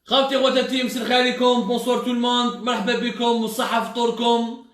خوتي خواتاتي مسرخي عليكم بونسوار تو الموند مرحبا بكم وصحة فطوركم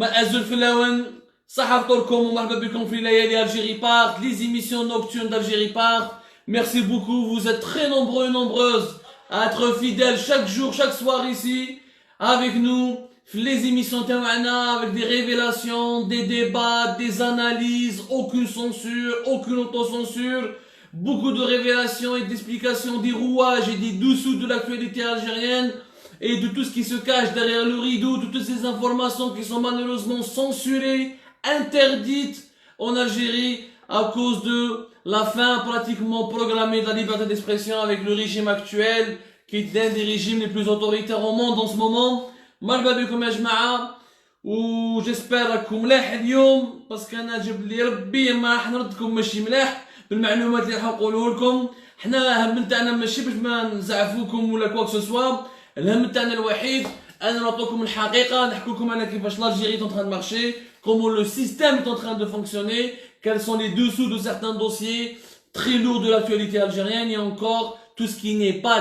أزول فلاون صحة فطوركم ومرحبا بكم في ليالي Algérie Part, les émissions nocturnes d'Algérie Part. Merci beaucoup, vous êtes très nombreux et nombreuses à être fidèles chaque jour, chaque soir ici avec nous. Les émissions تاعنا avec des révélations, des débats, des analyses, aucune censure, aucune autocensure. Beaucoup de révélations et d'explications des rouages et des dessous de l'actualité algérienne et de tout ce qui se cache derrière le rideau, de toutes ces informations qui sont malheureusement censurées, interdites en Algérie à cause de la fin pratiquement programmée de la liberté d'expression avec le régime actuel qui est l'un des régimes les plus autoritaires au monde en ce moment. مرحبا بكم يا جماعة وجسبر راكم ملاح اليوم باسكو انا جاب لي ربي ما راح نردكم ماشي ملاح بالمعلومات اللي راح نقوله لكم. حنا الهم تاعنا ماشي باش ما نزعفوكم ولا كوا سوسوا، الهم تاعنا الوحيد انا نعطيكم الحقيقه، نحكي لكم انا كيفاش l'Algérie est en train de marcher, comment le système est en train de fonctionner, quels sont les dessous de certains dossiers très lourds de l'actualité algérienne et encore tout ce qui n'est pas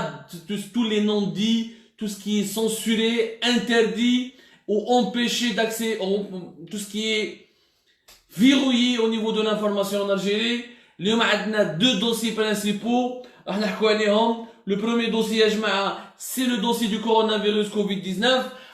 tous les non-dits, tout ce qui est censuré, interdit ou empêché d'accès, tout ce qui est verrouillé au niveau de l'information en Algérie. اليوم عندنا deux dossiers principaux راح نحكوا عليهم. Le premier dossier يا جماعة c'est le dossier du coronavirus Covid-19.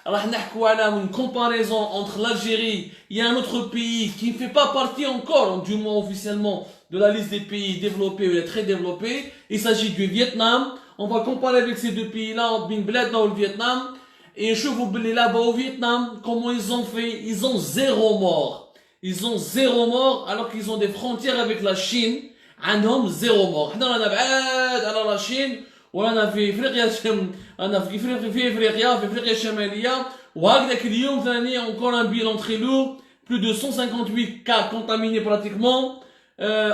راح نحكوا على une comparaison entre l'Algérie et un autre pays qui ne fait pas partie encore, du moins officiellement, de la liste des pays développés ou très développés. Il s'agit du Vietnam. On va comparer avec ces deux pays-là, بين بلادنا والفيتنام, et نشوفوا باللي là-bas au Vietnam comment ils ont fait. Ils ont zéro mort. Ils ont zéro mort alors qu'ils ont des frontières avec la Chine. عندهم zéro mort. حنا رانا بعاد على لا شين ورانا في افريقيا، رانا في افريقيا الشماليه. وهكذاك اليوم ثاني encore un bilan très lourd, plus de 158 cas contaminés pratiquement,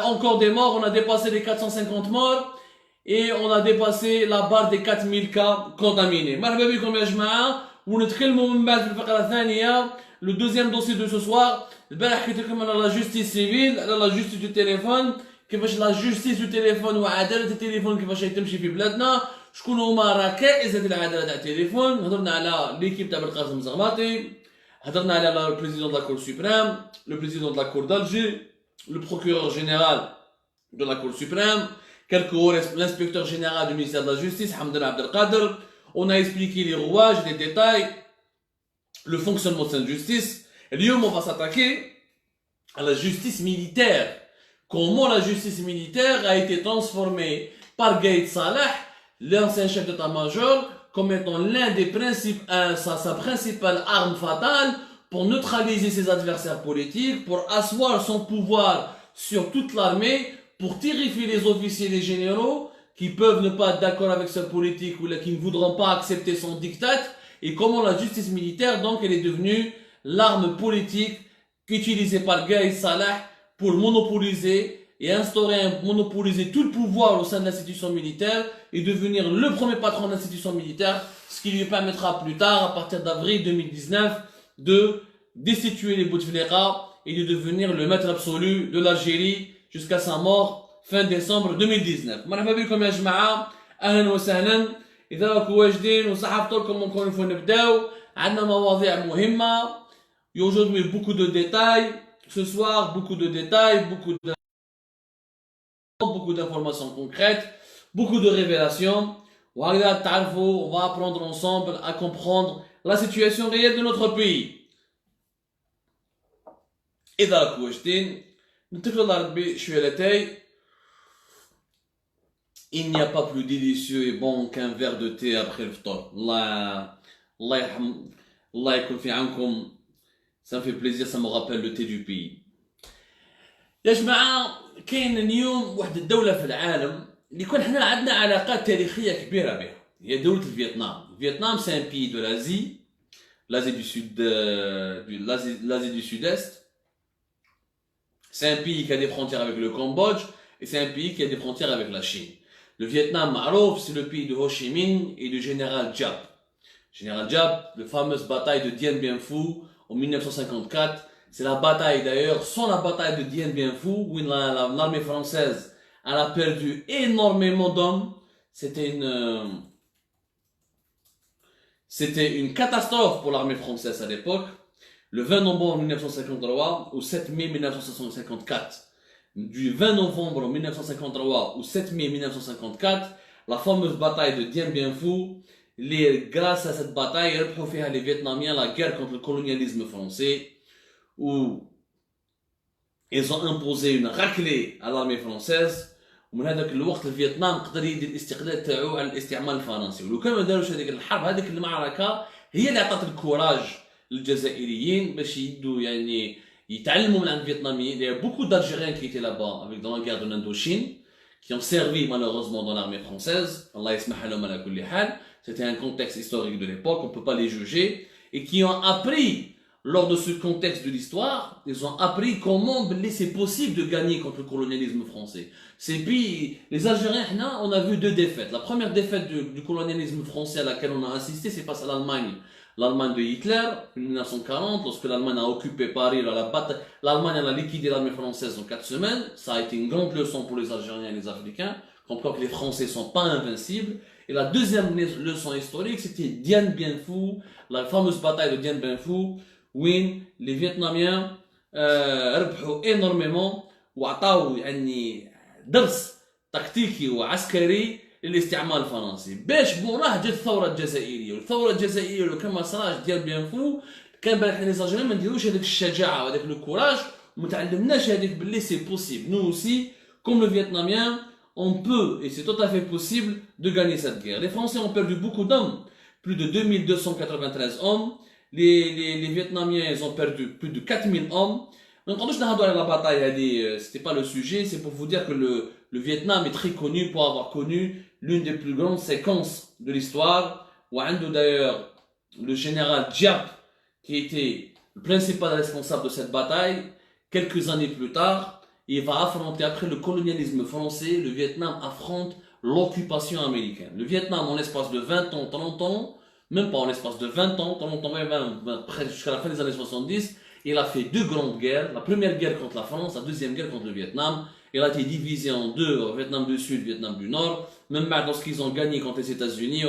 encore des morts. On a dépassé les 450 morts et on a dépassé la barre des 4000 cas contaminés. مرحبا بكم يا جماعه ونتكلموا من بعد في الفقره الثانيه. Le deuxième dossier de ce soir, البارح حكيت لكم على la justice civile, على la justice du téléphone, كيفاش la justice du téléphone وعداله التليفون كيفاش تمشي في بلادنا، شكون هما ركائز هذه العداله تاع التليفون. هضرنا على ليكيب تاع بالقاسم زغماطي، هضرنا على le président de la Cour suprême, le président de la Cour d'Alger, le procureur général de la Cour suprême, l'inspecteur général du ministère de la Justice, Hamdan Abdelkader. On a expliqué les rouages, les détails, le fonctionnement de cette justice. Et l'homme, on va s'attaquer à la justice militaire. Comment la justice militaire a été transformée par Gaïd Salah, l'ancien chef d'état-major, comme étant l'un des principes, sa principale arme fatale pour neutraliser ses adversaires politiques, pour asseoir son pouvoir sur toute l'armée, pour terrifier les officiers et les généraux qui peuvent ne pas être d'accord avec sa politique ou qui ne voudront pas accepter son diktat, et comment la justice militaire, donc, elle est devenue l'arme politique qu'utilisait par Gaïd Salah pour monopoliser et monopoliser tout le pouvoir au sein de l'institution militaire et devenir le premier patron de l'institution militaire, ce qui lui permettra plus tard, à partir d'avril 2019, de destituer les Bouteflika et de devenir le maître absolu de l'Algérie jusqu'à sa mort fin décembre 2019. مرحبا بكم يا جماعة، أهلا وسهلا. إذا راكم واجدين وصحة فطوركم نكون نفو نبداو. عندنا مواضيع مهمة. Aujourd'hui beaucoup de détails. Ce soir beaucoup de détails, beaucoup d'informations concrètes, beaucoup de révélations. وهكذا تعرفوا, on va apprendre ensemble à comprendre la situation réelle de notre pays. إذا راكم واجدين نتكلوا الله ربي شوية لاتاي. Il n'y a pas plus délicieux et bon qu'un verre de thé après le fطور. الله يرحم الله يكون في عونكم. Ça me fait plaisir, ça me rappelle le thé du pays. يا جماعة كاين اليوم واحد الدولة في العالم اللي كون حنا عندنا علاقات تاريخية كبيرة بها، هي دولة الفيتنام. الفيتنام c'est un pays de l'Asie, l'Asie du Sud, l'Asie du Sud-Est. C'est un pays qui a des frontières avec le Cambodge et c'est un pays qui a des frontières avec la Chine. Le Vietnam, Marouf, c'est le pays de Ho Chi Minh et du général Giap. Général Giap, la fameuse bataille de Dien Bien Phu en 1954. C'est la bataille d'ailleurs, sans la bataille de Dien Bien Phu, où l'armée française elle a perdu énormément d'hommes. C'était C'était une catastrophe pour l'armée française à l'époque. Le 20 novembre 1953 au 7 mai 1954. Du 20 novembre 1953 au 7 mai 1954, la fameuse bataille de Dien Bien Phu, grâce à cette bataille, les Vietnamiens la guerre contre le colonialisme français, où ils ont imposé une raclée à l'armée française. ومن هذاك الوقت الفيتنام قدر يدير الاستقلال تاعو على الاستعمار الفرنسي، ولو كان ما داروش هذيك الحرب، هذيك المعركه هي اللي عطات الكوراج للجزائريين باش يدوا يعني يتعلموا من عند الفيتناميين. Il y a beaucoup d'Algériens qui étaient là-bas avec dans la guerre de l'Indochine, qui ont servi malheureusement dans l'armée française. Allah yasmah lahum ala kulli hal. C'était un contexte historique de l'époque, on ne peut pas les juger, et qui ont appris lors de ce contexte de l'histoire, ils ont appris comment c'est possible de gagner contre le colonialisme français. C'est puis, les Algériens, on a vu deux défaites. La première défaite du colonialisme français à laquelle on a assisté, c'est face à l'Allemagne. L'Allemagne de Hitler, en 1940, lorsque l'Allemagne a occupé Paris, l'Allemagne a liquidé l'armée française en 4 semaines. Ça a été une grande leçon pour les Algériens et les Africains, comme quoi que les Français sont pas invincibles. Et la deuxième leçon historique, c'était Dien Bien Phu, la fameuse bataille de Dien Bien Phu, où les Vietnamiens ربحوا énormément وعطاو يعني درس تكتيكي وعسكري للاستعمار الفرنسي. باش بوراه جات الثوره الجزائريه، والثوره الجزائريه لو كان ما صراش ديال بيان فو كان بالك لي زالجيريان ما نديروش هذيك الشجاعه وهذاك لو كوراج وما تعلمناش هذيك باللي سي بوسيبل. Nous aussi, comme le Vietnamien, on peut, et c'est tout à fait possible, de gagner cette guerre. Les Français ont perdu beaucoup d'hommes, plus de 2293 hommes. Les Vietnamiens, ils ont perdu plus de 4000 hommes. Donc, quand je n'ai la bataille, c'était pas le sujet, c'est pour vous dire que le Vietnam est très connu pour avoir connu l'une des plus grandes séquences de l'histoire. Où d'ailleurs, le général Diap, qui était le principal responsable de cette bataille, quelques années plus tard, il va affronter, après le colonialisme français, le Vietnam affronte l'occupation américaine. Le Vietnam, en l'espace de 20 ans, 30 ans, même pas en l'espace de 20 ans, 30 ans, même jusqu'à la fin des années 70, il a fait deux grandes guerres. La première guerre contre la France, la deuxième guerre contre le Vietnam. Il a été divisé en deux, Vietnam du Sud, Vietnam du Nord. Même lorsqu'ils ont gagné contre les États-Unis,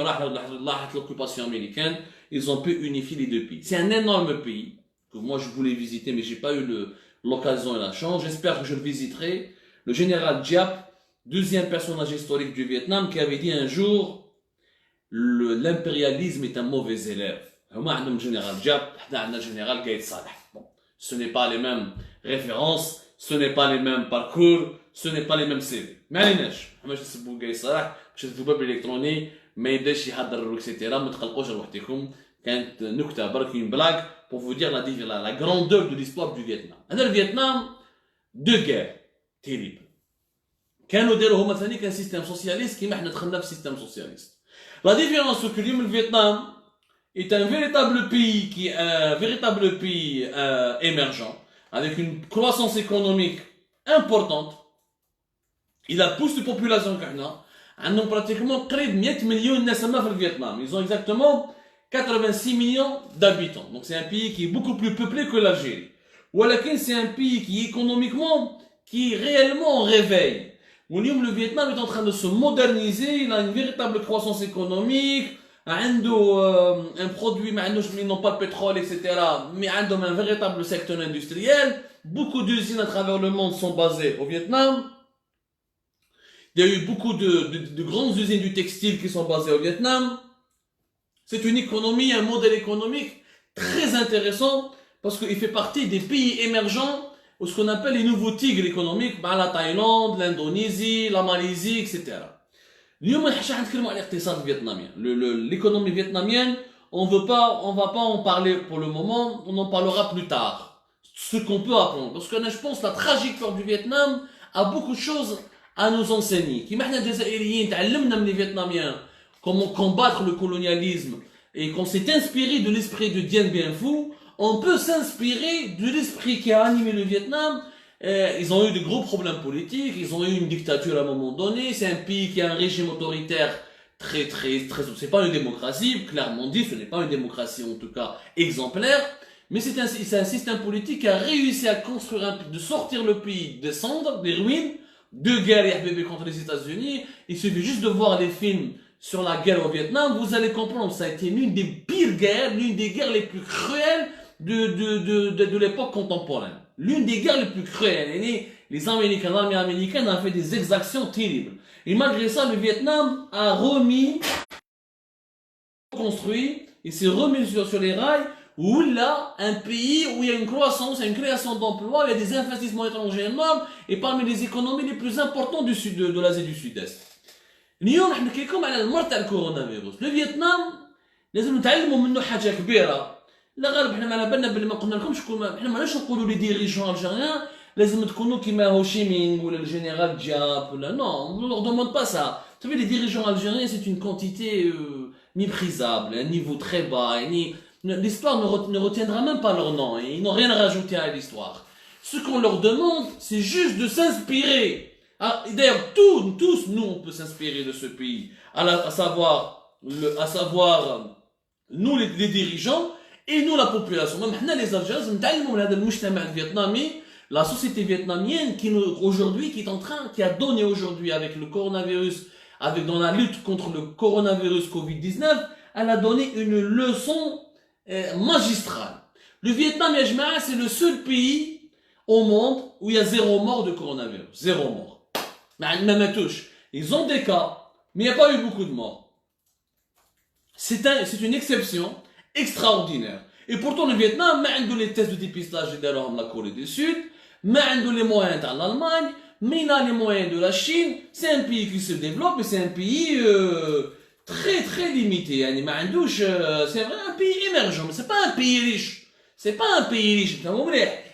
l'occupation américaine, ils ont pu unifier les deux pays. C'est un énorme pays que moi je voulais visiter, mais j'ai pas eu l'occasion et la chance. J'espère que je le visiterai. Le général Diap, deuxième personnage historique du Vietnam, qui avait dit un jour, l'impérialisme est un mauvais élève. Le général Diap, le général Gaïd Salah. Bon, ce n'est pas les mêmes références, ce n'est pas les mêmes parcours, ce n'est pas les mêmes CV. ما عليناش، حنا باش نسبوا قاي صلاح باش تكتبوا بالالكتروني ما يبداش يحضر اكسيتيرا، ما تقلقوش على وحدكم. كانت نكته برك une blague pour vous dire la grandeur de l'histoire du Vietnam. هذا الفيتنام deux guerres terribles. كانوا داروا هما ثاني كان سيستم سوسياليست كيما حنا دخلنا في سيستم سوسياليست. La différence c'est que le Vietnam est un véritable pays qui est un véritable pays émergent avec une croissance économique importante. Il a plus de population qu'Ahna. Ils ont pratiquement près de 100 millions de naissaments au Vietnam. Ils ont exactement 86 millions d'habitants. Donc c'est un pays qui est beaucoup plus peuplé que l'Algérie. Ou alors c'est un pays qui économiquement, qui est réellement en réveil. Le Vietnam est en train de se moderniser. Il a une véritable croissance économique. Un produit, ils n'ont pas de pétrole, etc. Mais ils ont un véritable secteur industriel. Beaucoup d'usines à travers le monde sont basées au Vietnam. Il y a eu beaucoup de grandes usines du textile qui sont basées au Vietnam. C'est une économie, un modèle économique très intéressant parce qu'il fait partie des pays émergents ou ce qu'on appelle les nouveaux tigres économiques, la Thaïlande, l'Indonésie, la Malaisie, etc. L'économie vietnamienne, on va pas en parler pour le moment, on en parlera plus tard. Ce qu'on peut apprendre. Parce que je pense que la trajectoire du Vietnam a beaucoup de choses à nous enseigner. Les Vietnamiens, comment combattre le colonialisme et qu'on s'est inspiré de l'esprit de Dien Bien Phu, on peut s'inspirer de l'esprit qui a animé le Vietnam. Ils ont eu de gros problèmes politiques, ils ont eu une dictature à un moment donné, c'est un pays qui a un régime autoritaire très, c'est pas une démocratie, clairement dit, ce n'est pas une démocratie en tout cas exemplaire, mais c'est un système politique qui a réussi à construire, de sortir le pays des cendres, des ruines, deux guerres contre les États-Unis. Il suffit juste de voir les films sur la guerre au Vietnam, vous allez comprendre que ça a été l'une des pires guerres, l'une des guerres les plus cruelles de l'époque contemporaine. L'une des guerres les plus cruelles. Les Américains, l'armée américaine a fait des exactions terribles. Et malgré ça, le Vietnam a construit, il s'est remis sur les rails, où là, un pays où il y a une croissance, une création d'emplois, il y a des investissements étrangers énormes, et parmi les économies les plus importantes du sud, de l'Asie du Sud-Est. اليوم نحن نحكي لكم على المرض تاع الكورونا فيروس. لو فيتنام لازم نتعلموا منه حاجه كبيره. لا غالب احنا ما على بالنا باللي ما قلنا لكمش احنا ماناش نقولوا لي ديريجون الجيريان لازم تكونوا كيما هو شيمينغ ولا الجنرال جاب ولا non, on ne leur demande pas ça. Vous savez, les dirigeants algériens, c'est une quantité méprisable, un niveau très bas. L'histoire ne retiendra même pas leur nom. Ils n'ont rien à rajouter à l'histoire. Ce qu'on leur demande, c'est juste de s'inspirer. Ah, d'ailleurs, tous, nous, on peut s'inspirer de ce pays. À savoir, nous, les dirigeants, et nous, la population. Même les Algériens, la société vietnamienne qui a donné aujourd'hui avec le coronavirus, dans la lutte contre le coronavirus Covid-19, elle a donné une leçon magistrale. Le Vietnam, c'est le seul pays au monde où il y a 0 mort de coronavirus. 0 mort. Ils ont des cas, mais il n'y a pas eu beaucoup de morts. C'est une exception extraordinaire. Et pourtant, le Vietnam, il a les tests de dépistage de la Corée du Sud, il a les moyens de l'Allemagne, mais il a les moyens de la Chine. C'est un pays qui se développe, mais c'est un pays très très limité. C'est vrai, un pays émergent, mais c'est pas un pays riche. C'est pas un pays riche.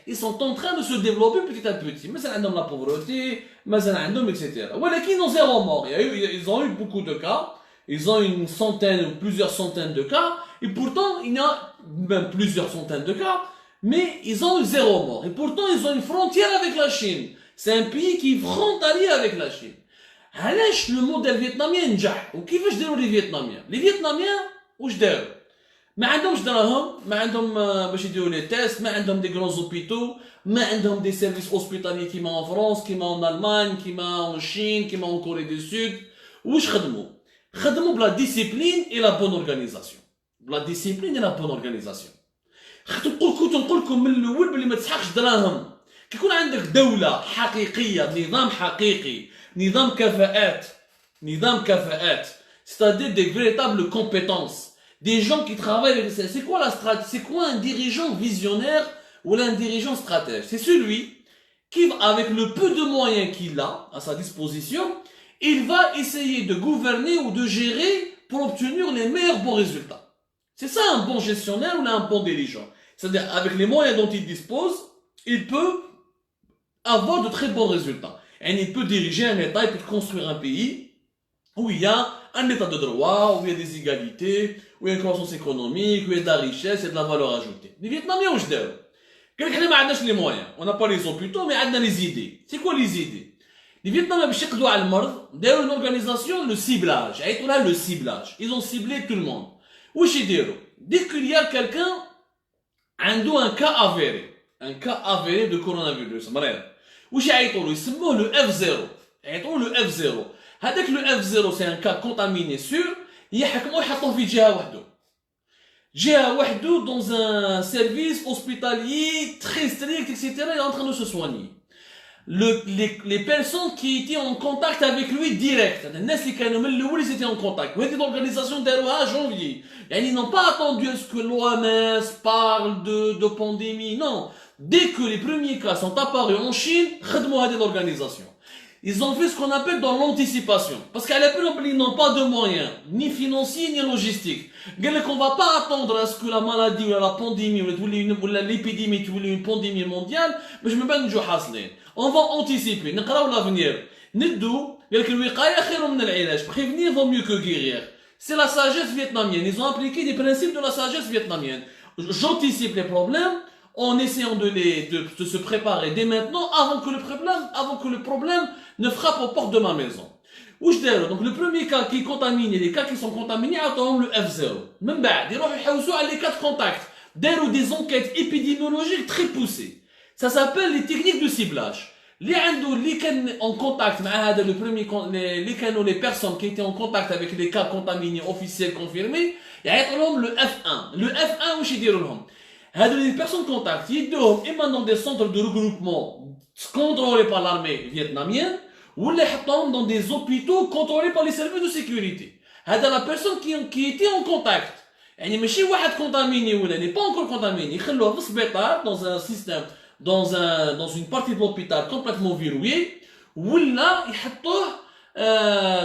Ils sont en train de se développer petit à petit. Mais ça, ils ont la pauvreté, mais ça, etc. Voilà, qui ont 0 mort. Ils ont eu beaucoup de cas. Ils ont une centaine ou plusieurs centaines de cas. Et pourtant, il y a même plusieurs centaines de cas. Mais ils ont eu 0 mort. Et pourtant, ils ont une frontière avec la Chine. C'est un pays qui est frontalier avec la Chine. علاش le modèle vietnamien نجح وكيفاش داروا les Vietnamiens. Les Vietnamiens واش داروا؟ ما عندهمش دراهم، ما عندهم باش يديروا لي تيست، ما عندهم دي غران زوبيتو، ما عندهم دي سيرفيس اوسبيتاليي كيما en France، كيما en Allemagne، كيما en Chine، كيما en Corée du Sud. واش خدموا؟ خدموا بلا ديسيبلين et la bonne organisation. بلا ديسيبلين et la bonne organisation. كنت نقول لكم من الاول بلي ما تسحقش دراهم. كيكون عندك دولة حقيقية، نظام حقيقي، نظام كفاءات، c'est-à-dire des véritables compétences. Des gens qui travaillent avec ça. C'est quoi la stratégie? C'est quoi un dirigeant visionnaire ou un dirigeant stratège? C'est celui qui, avec le peu de moyens qu'il a à sa disposition, il va essayer de gouverner ou de gérer pour obtenir les meilleurs bons résultats. C'est ça un bon gestionnaire ou un bon dirigeant. C'est-à-dire, avec les moyens dont il dispose, il peut avoir de très bons résultats. Et il peut diriger un État, il peut construire un pays où il y a un état de droit, où il y a des égalités, où il y a une croissance économique, où il y a de la richesse et de la valeur ajoutée. Les Vietnamiens, on se dit, on n'a pas les moyens, on n'a pas les hôpitaux, mais on a les idées. C'est quoi les idées? Les Vietnamiens, ils ont une organisation, le ciblage. Le ciblage. Ils ont ciblé tout le monde. Dès qu'il y a quelqu'un, un cas avéré de coronavirus. Ils appellent le F0. Le F0. هذاك le F0 c'est un cas contaminé sûr يحكموا يحطوه في جهة وحده dans un service hospitalier très strict etc. il est en train de se soigner. Les personnes qui étaient en contact avec lui direct الناس اللي كانوا من الاول ils étaient en contact وهذه l'organisation داروها janvier يعني ils n'ont pas attendu à ce que l'OMS parle de pandémie non dès que les premiers cas sont apparus en Chine خدموا هذه l'organisation. Ils ont fait ce qu'on appelle dans l'anticipation. Parce qu'à l'époque, ils n'ont pas de moyens, ni financiers, ni logistiques. On ne va pas attendre à ce que la maladie ou la pandémie ou l'épidémie ou une pandémie mondiale, mais je me bats de hasler. On va anticiper. On va l'avenir. Prévenir vaut mieux que guérir. C'est la sagesse vietnamienne. Ils ont appliqué des principes de la sagesse vietnamienne. J'anticipe les problèmes en essayant de se préparer dès maintenant avant que le problème ne frappe aux portes de ma maison. Donc le premier cas qui est contaminé, les cas qui sont contaminés, attendons le F0. Même ils ont les cas de contact. Des enquêtes épidémiologiques très poussées. Ça s'appelle les techniques de ciblage. اللي كان en contact مع هذا le premier اللي كانوا les personnes qui étaient en contact avec les cas contaminés officiels confirmés يعيطوا لهم le F1 le F1 واش يديروا لهم هادو les personnes contact يدوهم اما dans des centres de regroupement contrôlés par l'armée vietnamienne ولا يحطوهم dans des hôpitaux contrôlés par les services de sécurité هذا la personne qui était en contact يعني ماشي واحد contaminé ولا n'est pas encore contaminé يخلوه في السبيطار dans un système dans une partie de l'hôpital complètement verrouillée ولا يحطوه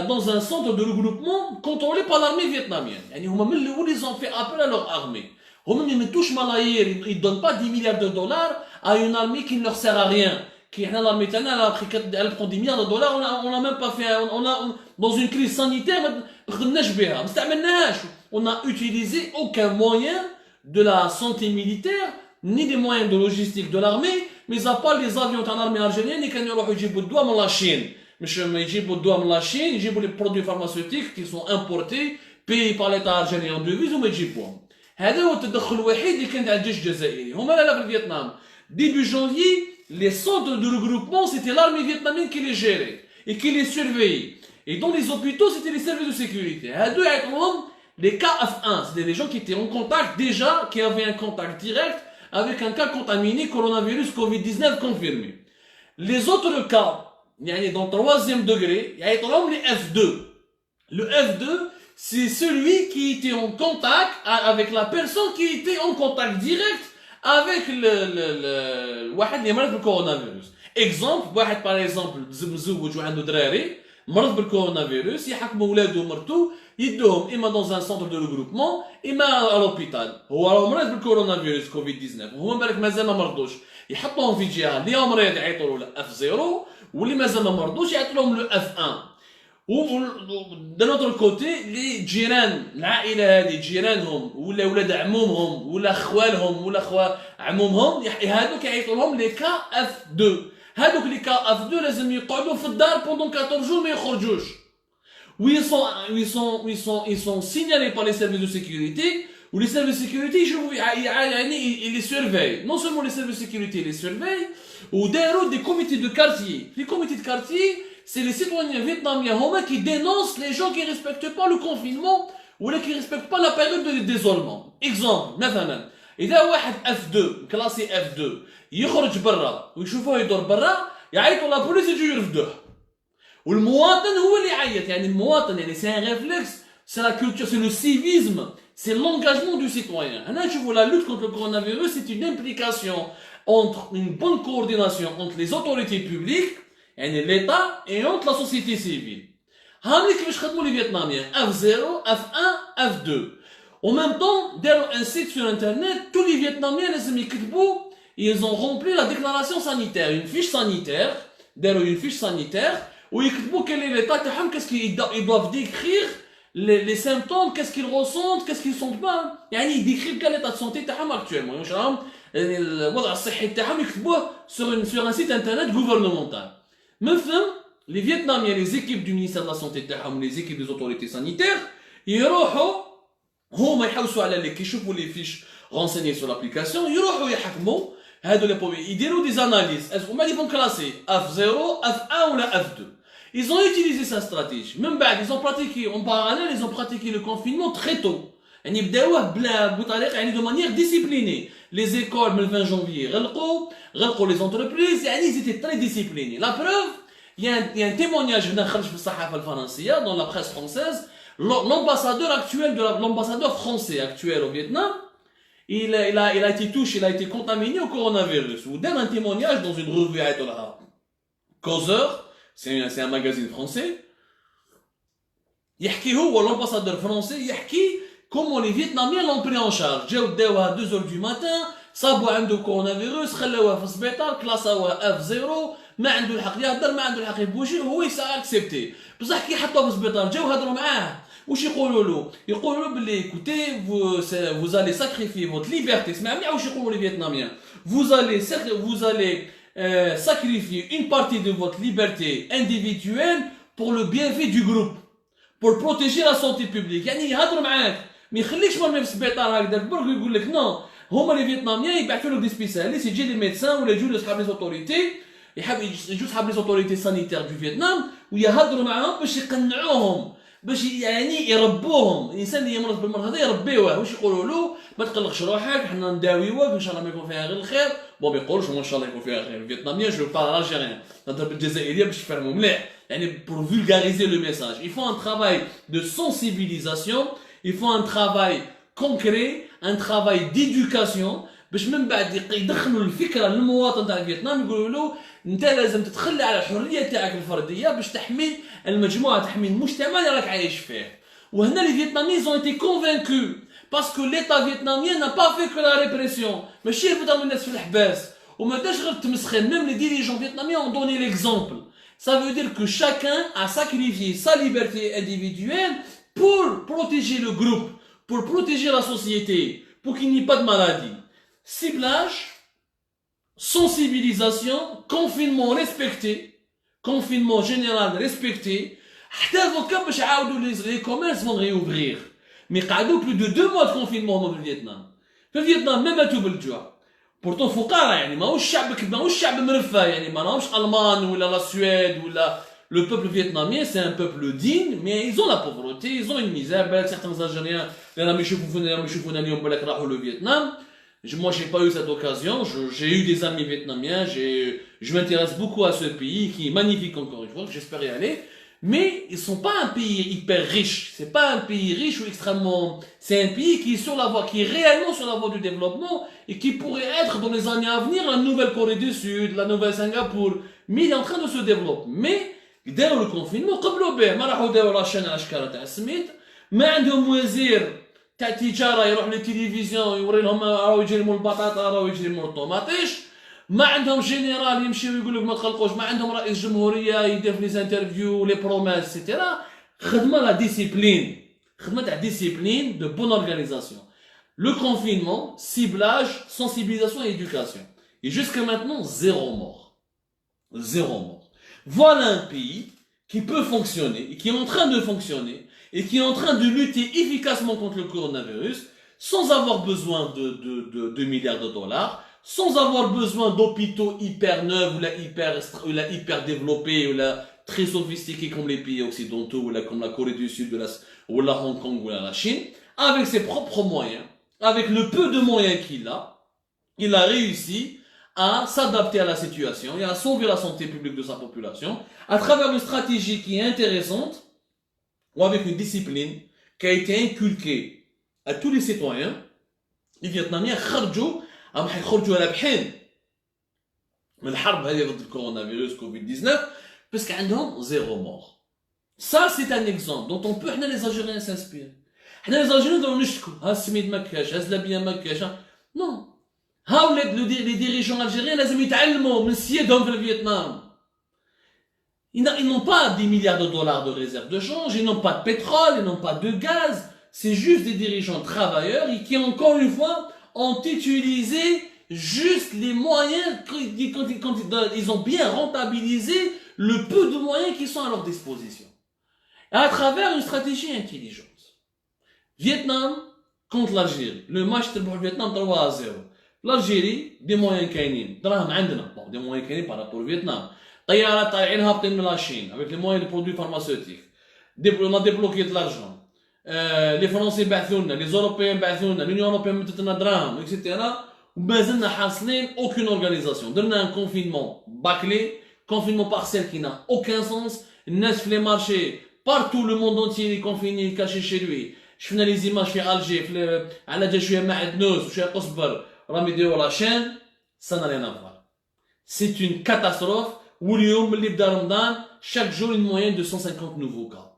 dans un centre de regroupement contrôlé par l'armée vietnamienne يعني هما من الاول ils ont fait appel à leur armée هما ما يمدوش ملايير ils donnent pas 10 milliards de dollars à une armée qui ne leur sert à rien qui حنا l'armée تاعنا elle prend 10 milliards de dollars on a même pas fait on a dans une crise sanitaire ما خدمناش بها ما استعملناهاش on a utilisé aucun moyen de la santé militaire ni des moyens de logistique de l'armée mais à part les avions تاع l'armée algérienne اللي كانوا يروحوا يجيبوا الدواء من لاشين مش يجيبوا الدواء من لاشين يجيبوا les produits pharmaceutiques qui sont importés payés par l'état algérien en devise وما يجيبوهم هذا هو التدخل الوحيد اللي كان تاع الجيش الجزائري هما لا في الفيتنام début janvier les centres de regroupement c'était l'armée vietnamienne qui les gérait et qui les surveillait et dans les hôpitaux c'était les services de sécurité هادو يعيطوهم les cas F1 c'était des gens qui étaient en contact déjà qui avaient un contact direct avec un cas contaminé coronavirus Covid-19 confirmé les autres cas يعني dans le troisième degré يعيطوهم les F2 le F2 c'est celui qui était en contact avec la personne qui était en contact direct avec واحد اللي مرض بالكورونافيروس اكزومبل واحد باغ اكزومبل مزوج وعنده دراري مرض بالكورونافيروس يحكموا ولادو ومرتو يدوهم اما dans un centre de regroupement اما à l'hôpital هو راه مريض بالكورونافيروس كوفيد 19 هو بالك مازال ما مرضوش يحطوهم في جهه اللي هو مريض يعيطوا له F0 واللي مازال ما مرضوش يعيطوا لهم لو F1 d'un autre côté les جيران العائله هذه جيرانهم ولا ولاد عمومهم ولا خوالهم ولا خوا عمومهم هذوك يعيطوا لهم لي كا F2 هذوك لي كا F2 لازم يقعدوا في الدار pendant 14 jours ما يخرجوش ils sont signalés par les services de sécurité ou les services de sécurité ils les surveillent non seulement les services de sécurité les surveillent ou des comités de quartier les comités de quartier c'est les citoyens vietnamiens qui dénoncent les gens qui ne respectent pas le confinement ou qui ne respectent pas la période d'isolement. Exemple, مثلا إذا واحد F2 كلاسي F2 يخرج برا ويشوفوه يدور برا يعيطوا لا بوليس يجوا يرفدوه. والمواطن هو اللي يعيط يعني المواطن يعني c'est un réflexe, c'est la culture, c'est le civisme, c'est l'engagement du citoyen. هنا نشوفوا la lutte contre le coronavirus c'est une implication entre une bonne coordination entre les autorités publiques يعني l'État et entre la société civile. هاملي كيفاش خدموا لي فيتناميين F0, F1, F2. En même temps, داروا un site sur internet, tous les Vietnamiens لازم يكتبوا, ils ont rempli la déclaration sanitaire, une fiche sanitaire, داروا une fiche sanitaire, où يكتبوا quel est l'état تاعهم, qu'est-ce qu'ils doivent décrire les symptômes, qu'est-ce qu'ils ressentent, qu'est-ce qu'ils sentent pas. يعني يديكريو quel état de santé تاعهم actuellement. واش راهم الوضع الصحي تاعهم يكتبوه sur un site internet gouvernemental. Maintenant, les Vietnamiens, les équipes du ministère de la Santé, les équipes des autorités sanitaires, ils هما يحوسوا على اللي كيشوفوا les fiches renseignées sur l'application, يروحوا يحكموا هادو لي بروبليم يديروا des analyses. هما اللي vont classer F0, F1 ou la F2. Ils ont utilisé sa stratégie. Même بعد ils ont pratiqué en parallèle, ils ont pratiqué le confinement très tôt. يعني بداوه بطريقه يعني de manière disciplinée. Les écoles le 20 janvier غلقوا les entreprises يعني ils étaient très disciplinés. La preuve, il y a un témoignage هنا خرج في الصحافه الفرنسيه dans la presse française. L'ambassadeur actuel l'ambassadeur français actuel au Vietnam, il a été touché, il a été contaminé au coronavirus. Ou donne un témoignage dans une revue à Causeur, c'est un magazine français. يحكي هو l'ambassadeur français يحكي comment les Vietnamiens l'ont pris en charge. جاو داوها 2 heures du matin, صابوا عنده كورونافيروس, خلاوه في السبيطار, كلاساوه F0, ما عنده الحق يهدر, ما عنده الحق يبوجي, هو يسا اكسبتي. بصح كي حطوه في السبيطار جاو هضروا معاه, واش يقولوا له؟ يقولوا له بلي écoutez, vous allez sacrifier votre liberté. اسمع مليح واش يقولوا les Vietnamiens. Vous allez sacrifier une partie de votre liberté individuelle pour le bienfait du groupe, pour protéger la santé publique. يعني يهضروا معاك, ما يخليكش مرمي في السبيطار هكذا برك يقول لك نو. هما لي فيتناميين يبعثوا لك دي سبيسياليست, يجي لي ميدسان ولا يجوا لاصحاب لي اوتوريتي يحب les autorités sanitaires du Vietnam ويهضروا معاهم باش يقنعوهم باش يعني يربوهم. الانسان اللي يمرض بالمرض هذا يربيوه، واش يقولوا له؟ ما تقلقش روحك، حنا نداويوك ان شاء الله ما يكون فيها غير الخير. بون ما يقولوش ان شاء الله يكون فيها غير الفيتناميين، جو بارل الجيريان نهضر بالجزائريه باش يفهموا مليح، يعني pour vulgariser le message. Il faut un travail de sensibilisation, il faut un travail concret, un travail d'éducation باش من بعد يدخلوا الفكره للمواطن تاع فيتنام، يقولوا له انت لازم تتخلى على الحريه تاعك الفرديه باش تحمي المجموعه، تحمي المجتمع اللي راك عايش فيه. وهنا les Vietnamiens ont été convaincus parce que l'état vietnamien n'a pas fait que la répression. ماشي يفضلوا الناس في الحباس وما داش غير التمسخين، même les dirigeants vietnamiens ont donné l'exemple. Ça veut dire que chacun a sacrifié sa liberté individuelle pour protéger le groupe, pour protéger la société, pour qu'il n'y ait pas de maladie. Ciblage, sensibilisation, confinement respecté, confinement général respecté. Les commerces vont réouvrir. Mais il y a plus de 2 mois de confinement dans le Vietnam. Le Vietnam, même à tout le jour. Pourtant, il faut que ماهوش شعب مرفه، يعني ما راهمش Allemagne ou la Suède ou le peuple vietnamien, c'est un peuple digne, mais ils ont la pauvreté, ils ont une misère. Certains Algériens, le Vietnam. Moi, j'ai pas eu cette occasion. J'ai eu des amis vietnamiens. Je m'intéresse beaucoup à ce pays qui est magnifique encore une fois. J'espère y aller. Mais ils sont pas un pays hyper riche. C'est pas un pays riche ou extrêmement. C'est un pays qui est sur la voie, qui est réellement sur la voie du développement et qui pourrait être dans les années à venir la nouvelle Corée du Sud, la nouvelle Singapour. Mais il est en train de se développer. Mais داروا le confinement قبلوا به، ما راحوا داروا لاشين على اشكال تاع السميت، ما عندهم وزير تاع التجاره يروح للتلفزيون يوري لهم راهو يجري مول البطاطا راهو يجري مول الطوماطيش، ما عندهم جينيرال يمشي ويقول لك ما تقلقوش، ما عندهم رئيس جمهوريه يدير في لي انترفيو لي بروميس سيتيرا. خدمه لا ديسيبلين، خدمه تاع ديسيبلين de bonne organisation. Le confinement, ciblage, sensibilisation et éducation. Et jusqu'à maintenant, 0 mort. 0 mort. Voilà un pays qui peut fonctionner, et qui est en train de fonctionner, et qui est en train de lutter efficacement contre le coronavirus, sans avoir besoin de milliards de dollars, sans avoir besoin d'hôpitaux hyper neufs, ou la hyper développés, ou la très sophistiqués comme les pays occidentaux, ou comme la Corée du Sud, ou la Hong Kong, ou la Chine, avec ses propres moyens, avec le peu de moyens qu'il a, il a réussi à s'adapter à la situation et à sauver la santé publique de sa population à travers une stratégie qui est intéressante ou avec une discipline qui a été inculquée à tous les citoyens. Les Vietnamiens خرجوا رابحين من الحرب هذه ضد الكورونا كوفيد-19 parce qu'عندهم 0 mort. Ça c'est un exemple dont on peut احنا les Algériens s'inspirer. احنا les Algériens نقدروا نشتكوا ها السميد ما كاش، ها الزلابيه ما كاش، non. Les dirigeants algériens لازم يتعلموا من سيادهم في الفيتنام. Ils n'ont pas des milliards de dollars de réserves de change, ils n'ont pas de pétrole, ils n'ont pas de gaz. C'est juste des dirigeants travailleurs et qui, encore une fois, ont utilisé juste les moyens, quand ils ont bien rentabilisé le peu de moyens qui sont à leur disposition. À travers une stratégie intelligente. Vietnam contre l'Algérie. Le match pour le Vietnam 3-0. L'Algérie, des moyens كاينين، دراهم عندنا، des moyens كاينين par rapport au Vietnam. طيارات طالعين هابطين من لاشين avec les moyens de produits pharmaceutiques. On a débloqué de l'argent. Les Français بعثونا، les Européens بعثونا، l'Union Européenne مدتنا دراهم، etc. وما زلنا حاصلين aucune organisation. درنا un confinement bâclé, confinement partiel qui n'a aucun sens. الناس في les marchés, partout le monde entier est confiné, caché chez lui. شفنا les images في Alger، على جا شوية معدنوس وشوية قصبر. La chaîne, ça n'a rien à voir. C'est une catastrophe. Chaque jour, une moyenne de 150 nouveaux cas.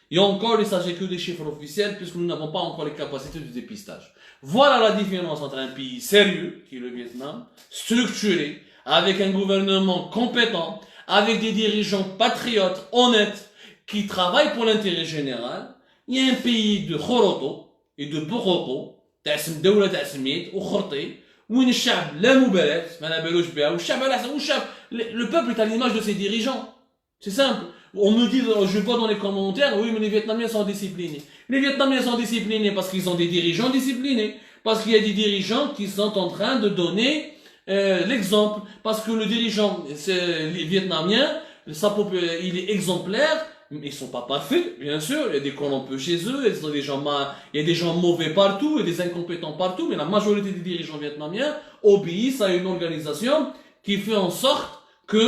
Et encore, il ne s'agit que des chiffres officiels puisque nous n'avons pas encore les capacités de dépistage. Voilà la différence entre un pays sérieux, qui est le Vietnam, structuré, avec un gouvernement compétent, avec des dirigeants patriotes, honnêtes, qui travaillent pour l'intérêt général. Il y a un pays de Khoroto et de Boroto, تقسم دولة تقسميت وخرطي وين الشعب لا مبالاة ما نبالوش بها والشعب على حسب والشعب le peuple est à l'image de ses dirigeants. C'est simple. On me dit, je vois dans les commentaires, oui mais les Vietnamiens sont disciplinés. Les Vietnamiens sont disciplinés parce qu'ils ont des dirigeants disciplinés, parce qu'il y a des dirigeants qui sont en train de donner l'exemple, parce que le dirigeant vietnamien, il est exemplaire, mais ils sont pas parfaits, bien sûr, il y a des cons un peu chez eux, il y a des gens mauvais partout, il y a des incompétents partout, mais la majorité des dirigeants vietnamiens obéissent à une organisation qui fait en sorte que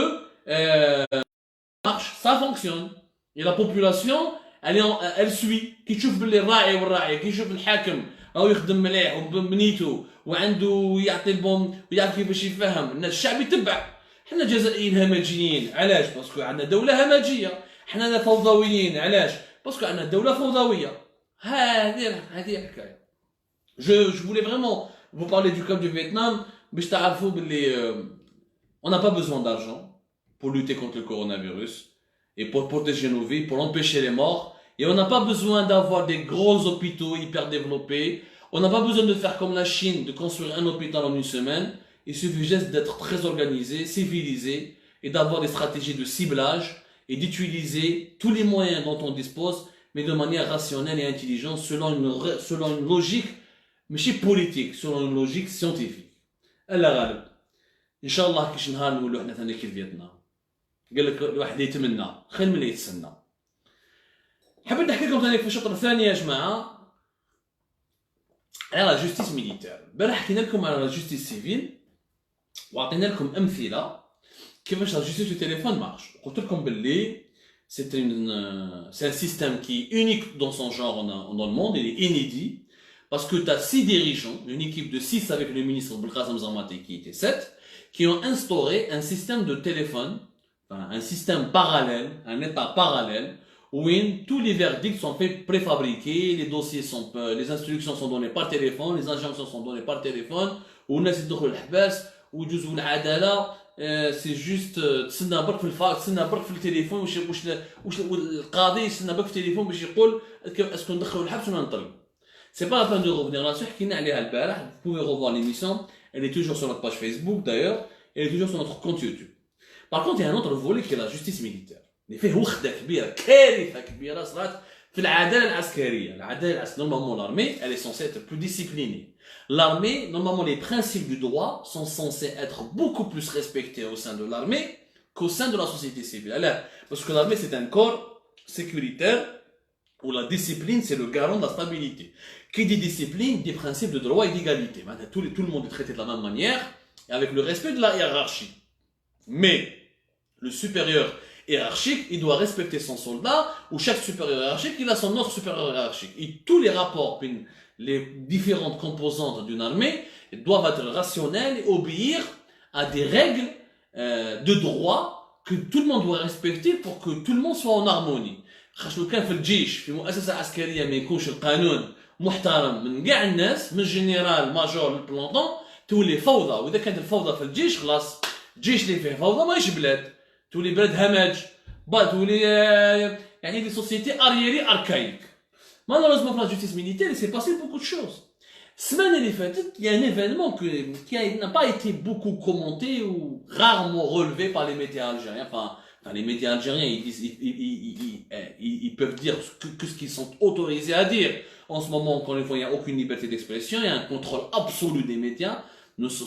marche, ça fonctionne. Et la population, elle suit. كي تشوف باللي الراعي والراعي كي يشوف الحاكم راهو يخدم مليح وبنيته وعنده يعطي البوم ويعرف كيفاش يفهم الناس الشعب يتبع. حنا جزائريين همجيين علاش؟ باسكو عندنا دولة همجية. حنا فوضويين علاش؟ باسكو عندنا دولة فوضوية. هذه الحكاية. Je voulais vraiment vous parler du cas du Vietnam باش تعرفوا باللي on n'a pas besoin d'argent pour lutter contre le coronavirus et pour protéger nos vies, pour empêcher les morts. Et on n'a pas besoin d'avoir des gros hôpitaux hyper développés. On n'a pas besoin de faire comme la Chine, de construire un hôpital en une semaine. Il suffit juste d'être très organisé, civilisé, et d'avoir des stratégies de ciblage, et d'utiliser tous les moyens dont on dispose, mais de manière rationnelle et intelligente, selon une logique, mais politique, selon une logique scientifique. Allah غالب. إن شاء الله كيش نهار نقولوا إحنا ثاني كي فيتنام. قال لك الواحد يتمنى خير من اللي يتسنى. حبيت نحكي لكم ثاني في الشطر الثاني يا جماعة على لا جوستيس ميليتير. امبارح حكينا لكم على لا جوستيس سيفيل وعطينا لكم أمثلة كيفاش لا جوستيس في التليفون مارش. قلت لكم باللي c'est un système qui est unique dans son genre dans le monde, il est inédit parce que tu as 6 dirigeants, une équipe de 6 avec le ministre Belkacem Zamati qui était 7, qui ont instauré un système de téléphone, enfin, un système parallèle, un état parallèle, où tous les verdicts sont faits préfabriqués, les dossiers sont, les instructions sont données par téléphone, les injonctions sont données par téléphone, où on a cette où جزء العدالة c'est juste تسنى برك في الفاك تسنى برك في التليفون واش القاضي يسنى برك في التليفون باش يقول اسكو ندخلوا الحبس ولا نطلقوا. C'est pas la peine de revenir là-dessus, حكينا عليها البارح, vous pouvez revoir l'émission, elle est toujours sur notre page Facebook d'ailleurs, elle est toujours sur notre compte YouTube. Par contre, il y a un autre volet qui est la justice militaire. اللي فيه وخدة كبيرة, كارثة كبيرة صارت في العدالة العسكرية. العدالة العسكرية, normalement l'armée, elle est censée être plus disciplinée. L'armée, normalement les principes du droit sont censés être beaucoup plus respectés au sein de l'armée qu'au sein de la société civile. Alors, parce que l'armée c'est un corps sécuritaire où la discipline c'est le garant de la stabilité. Qui dit discipline, dit principe de droit et d'égalité. Tout le monde est traité de la même manière et avec le respect de la hiérarchie. Mais le supérieur hiérarchique, il doit respecter son soldat, ou chaque supérieur hiérarchique, il a son autre supérieur hiérarchique. Et tous les rapports, les différentes composantes d'une armée, doivent être rationnels et obéir à des règles de droit que tout le monde doit respecter pour que tout le monde soit en harmonie. خاطر لو كان في الجيش في مؤسسة عسكرية ما يكونش القانون محترم من كاع الناس من الجنرال ماجور للبلونطون تولي فوضى, وإذا كانت الفوضى في الجيش خلاص الجيش اللي فيه فوضى ماهيش بلاد, تولي بلاد همج, تولي يعني دي سوسيتي ارييري اركايك. Malheureusement pour la justice militaire, il s'est passé beaucoup de choses. Semaine elle est faite, il y a un événement qui n'a pas été beaucoup commenté ou rarement relevé par les médias algériens. Enfin, les médias algériens, ils peuvent dire que ce qu'ils sont autorisés à dire. En ce moment, encore une fois, il n'y a aucune liberté d'expression, il y a un contrôle absolu des médias.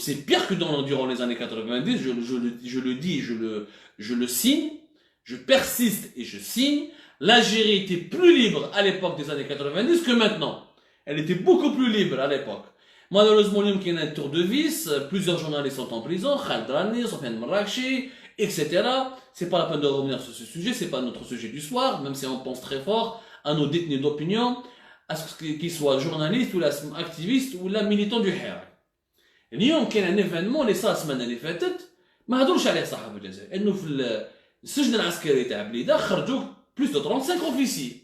C'est pire que durant les années 90, je le dis, je le signe, je persiste et je signe. L'Algérie était plus libre à l'époque des années 90 que maintenant. Elle était beaucoup plus libre à l'époque. Malheureusement, il y a un tour de vis, plusieurs journalistes sont en prison, Khaled Rani, Sofiane Marrakchi, etc. C'est pas la peine de revenir sur ce sujet, c'est pas notre sujet du soir, même si on pense très fort à nos détenus d'opinion, à ce qu'ils soient journalistes ou activistes ou militants du Hirak. اليوم كان un événement اللي صار السمانه اللي فاتت ما هضروش عليه صحافه الجزائر, انه في السجن العسكري تاع بليده خرجوا plus de 35 officiers.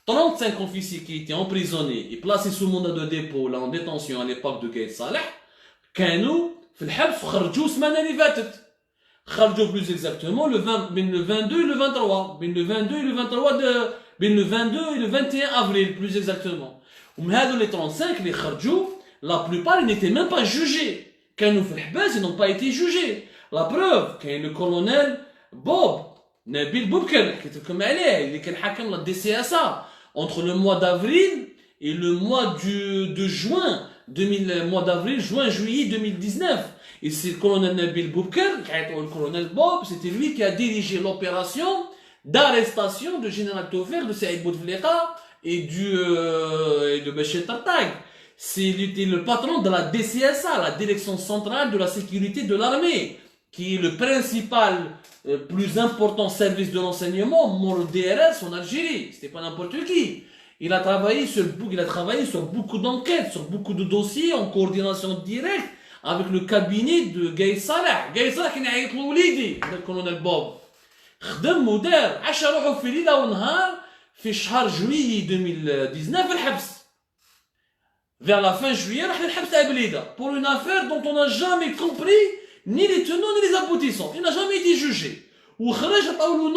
35 officiers qui étaient emprisonnés et placés sous mandat de dépôt là en détention à l'époque de Gaïd Saleh كانوا في الحبس وخرجوا السمانه اللي فاتت. خرجوا plus exactement بين le 22 et le 23, بين le 22 et le 23 بين le 22 et le 21 avril plus exactement. ومن هذو les 35 اللي خرجوا la plupart ils n'étaient même pas jugés. كانوا في الحبس ils n'ont pas été jugés. La preuve كاين le colonel Bob Nabil Boubkel حكيت لكم عليه اللي كان حاكم لا DCSA entre le mois d'avril et le mois de juin mois d'avril, juin, juillet 2019. Et c'est le colonel Nabil Boubker, le colonel Bob, c'était lui qui a dirigé l'opération d'arrestation de général Taufer, de Saïd Bouteflika et de Bachir Tartag. Il était le patron de la DCSA, la Direction Centrale de la Sécurité de l'Armée, qui est le principal, plus important service de renseignement, le DRS en Algérie. C'était pas n'importe qui. Il a travaillé sur beaucoup d'enquêtes, sur beaucoup de dossiers, en coordination directe avec le cabinet de Gaïd Salah. Gaïd Salah qui n'a pas été le colonel Bob. خدم ودار 10 روحو في ليله ونهار في شهر جويي 2019 في الحبس. Vers la fin juillet, راح للحبس تاع بليده pour une affaire dont on n'a jamais compris ni les tenants ni les aboutissants. Il n'a jamais été jugé. وخرج عطاو له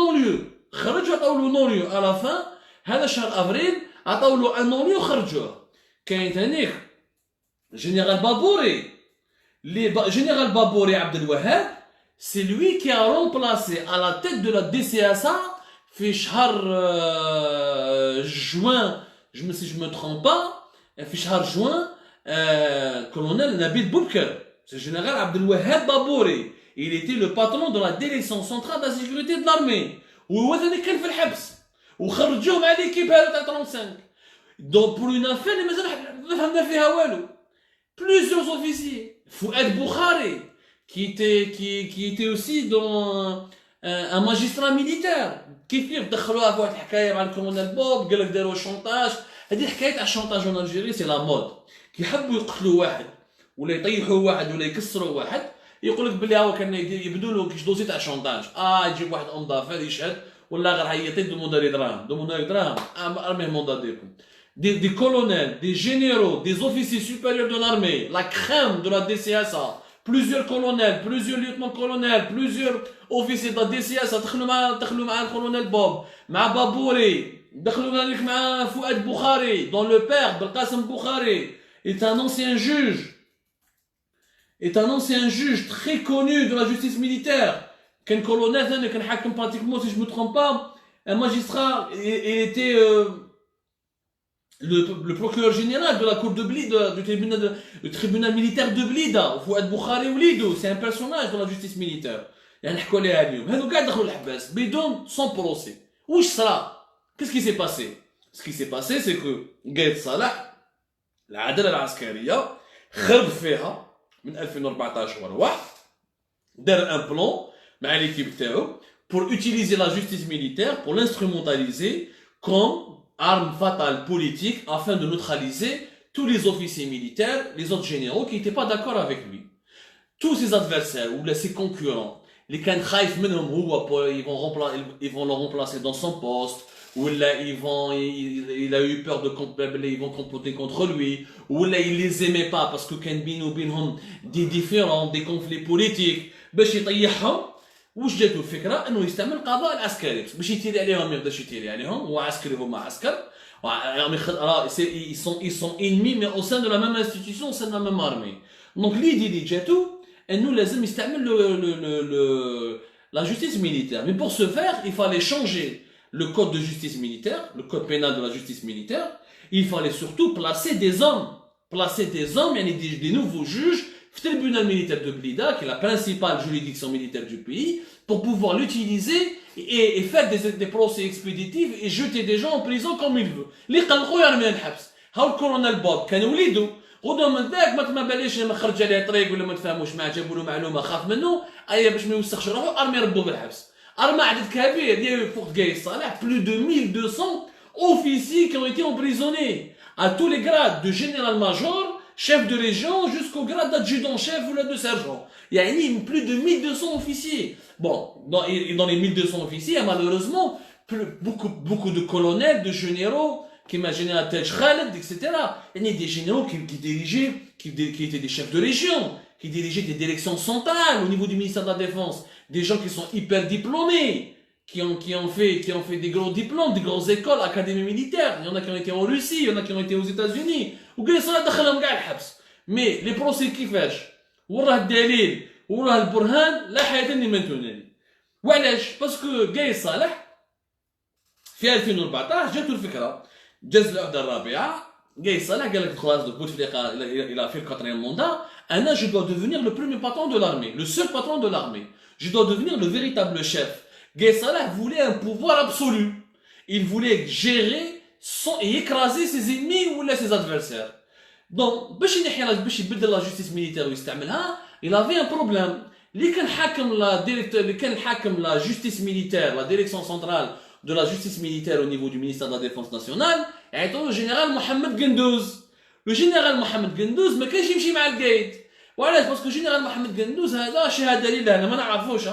non lieu. À la fin هذا شهر افريل عطاو له un non lieu وخرجوه. كاين ثانيك général Babouri Abdel Wahab, c'est lui qui a remplacé à la tête de la DCSA في شهر juin, si je me trompe pas, في شهر juin, colonel Nabil Boubker. C'est le général Abdel Wahab Babouri. Il était le patron de la direction centrale de la sécurité de l'armée. وهو ثاني كان في الحبس. وخرجوه مع l'équipe هذا تاع 35. Donc pour une affaire اللي مازال ما فهمنا فيها والو. Plusieurs officiers. Fouad Boukhari, qui était aussi dans un magistrat militaire. كيف دخلوها في واحد الحكايه مع الكولونيل بوب قال لك داروا شونطاج. هذه حكايه تاع الشونطاج en Algérie سي لا مود. كيحبوا يقتلوا واحد ولا يطيحوا واحد ولا يكسروا واحد يقول لك بلي هو كان يبدوا له كيش دوسي تاع شونطاج. يجيب واحد ام دافير يشهد ولا غير هيطي دومونداري دراهم ارميه موندا ديالكم. Des colonels, des généraux, des officiers supérieurs de l'armée, la crème de la DCSA, plusieurs colonels, plusieurs lieutenants-colonels, plusieurs officiers de la DCSA, دخلوا مع الكولونيل بوب, مع بابوري, دخلوا مع فؤاد بوخاري, dont le père, Belkacem Boukhari, est un ancien juge très connu de la justice militaire. Qu'un colonel, qu'un hakim pratiquement, si je ne me trompe pas, un magistrat, il était le procureur général de la cour de Blida, du tribunal militaire de Blida, Fouad Boukhari Oulido, c'est un personnage de la justice militaire. يعني نحكوا عليها اليوم هذو قاعد دخلوا الحباس بدون sans procès. وش صرا؟ Qu'est-ce qui s'est passé? Ce qui s'est passé c'est que قايد صالح العداله العسكريه خرب فيها من 2014 ورواح دار ان بلان مع ليكيب تاعو pour utiliser la justice militaire pour l'instrumentaliser comme arme fatale politique afin de neutraliser tous les officiers militaires, les autres généraux qui n'étaient pas d'accord avec lui. Tous ses adversaires ou ses concurrents, les kan khaif minhum huwa ils vont le remplacer dans son poste, ou là il a eu peur de ils vont comploter contre lui, ou là il les aimait pas parce que kan bino binhum des différends, des conflits politiques, باش يطيحهم. وش جاتو الفكره انه يستعمل القضاء العسكري باش يتيري عليهم ما يقدرش يتيري عليهم هو عسكري هما عسكر ils sont ennemis mais au sein de la même institution au sein de la même armée. Donc l'idée اللي جاتو انه لازم يستعمل la justice militaire, mais pour ce faire il fallait changer le code de justice militaire, le code pénal de la justice militaire. Il fallait surtout placer des hommes des nouveaux juges le tribunal militaire de Blida, qui est la principale juridiction militaire du pays, pour pouvoir l'utiliser et faire des procès expéditifs et jeter des gens en prison comme il veut. Les قلقوا يرمي الحبس. هاو الكولونيل بوب كان وليدو غدوه من ذاك ما باليش ما خرج عليه طريق ولا ما تفاهموش معاه جابوا له معلومه خاف منه باش ما يوسخش روحو ارمي ردوه بالحبس. ارمى عدد كبير ديال فوق قايد صالح plus de 1200 officiers qui ont été emprisonnés à tous les grades de général-major, chef de région jusqu'au grade d'adjudant-chef ou de sergent. Il y a plus de 1200 officiers. Bon, dans les 1200 officiers, malheureusement, beaucoup de colonels, de généraux, qui imaginaient à Tej Khaled, etc. Il y a des généraux qui étaient des chefs de région, qui dirigeaient des directions centrales au niveau du ministère de la Défense. Des gens qui sont hyper diplômés, qui ont fait des gros diplômes, des grandes écoles, académies militaires. Il y en a qui ont été en Russie, il y en a qui ont été aux États-Unis. Mais les procès كيفاش وراه الدليل وراه البرهان لا حياة لمن تنادي. وعلاش؟ باسكو قايد صالح في 2014 جاتو الفكره جاز العهده الرابعه Gay Salah قال لك خلاص Bouteflika il a fait le 4e mandat. Anna, je dois devenir le premier patron de l'armée, le seul patron de l'armée. Je dois devenir le véritable chef. Gay Salah voulait un pouvoir absolu. Il voulait gérer et écraser ses ennemis ou ses adversaires. Donc, باش يبدل la justice militaire ويستعملها, il avait un problème. اللي كان حاكم la justice militaire, la direction centrale de la justice militaire au niveau du ministère de la Défense nationale, est le général Mohamed Gendouz. Le général Mohamed Gendouz ما كانش يمشي مع القايد. وعلاش؟ باسكو جينيرال محمد قندوز هذا شهاده لله انا ما نعرفوش.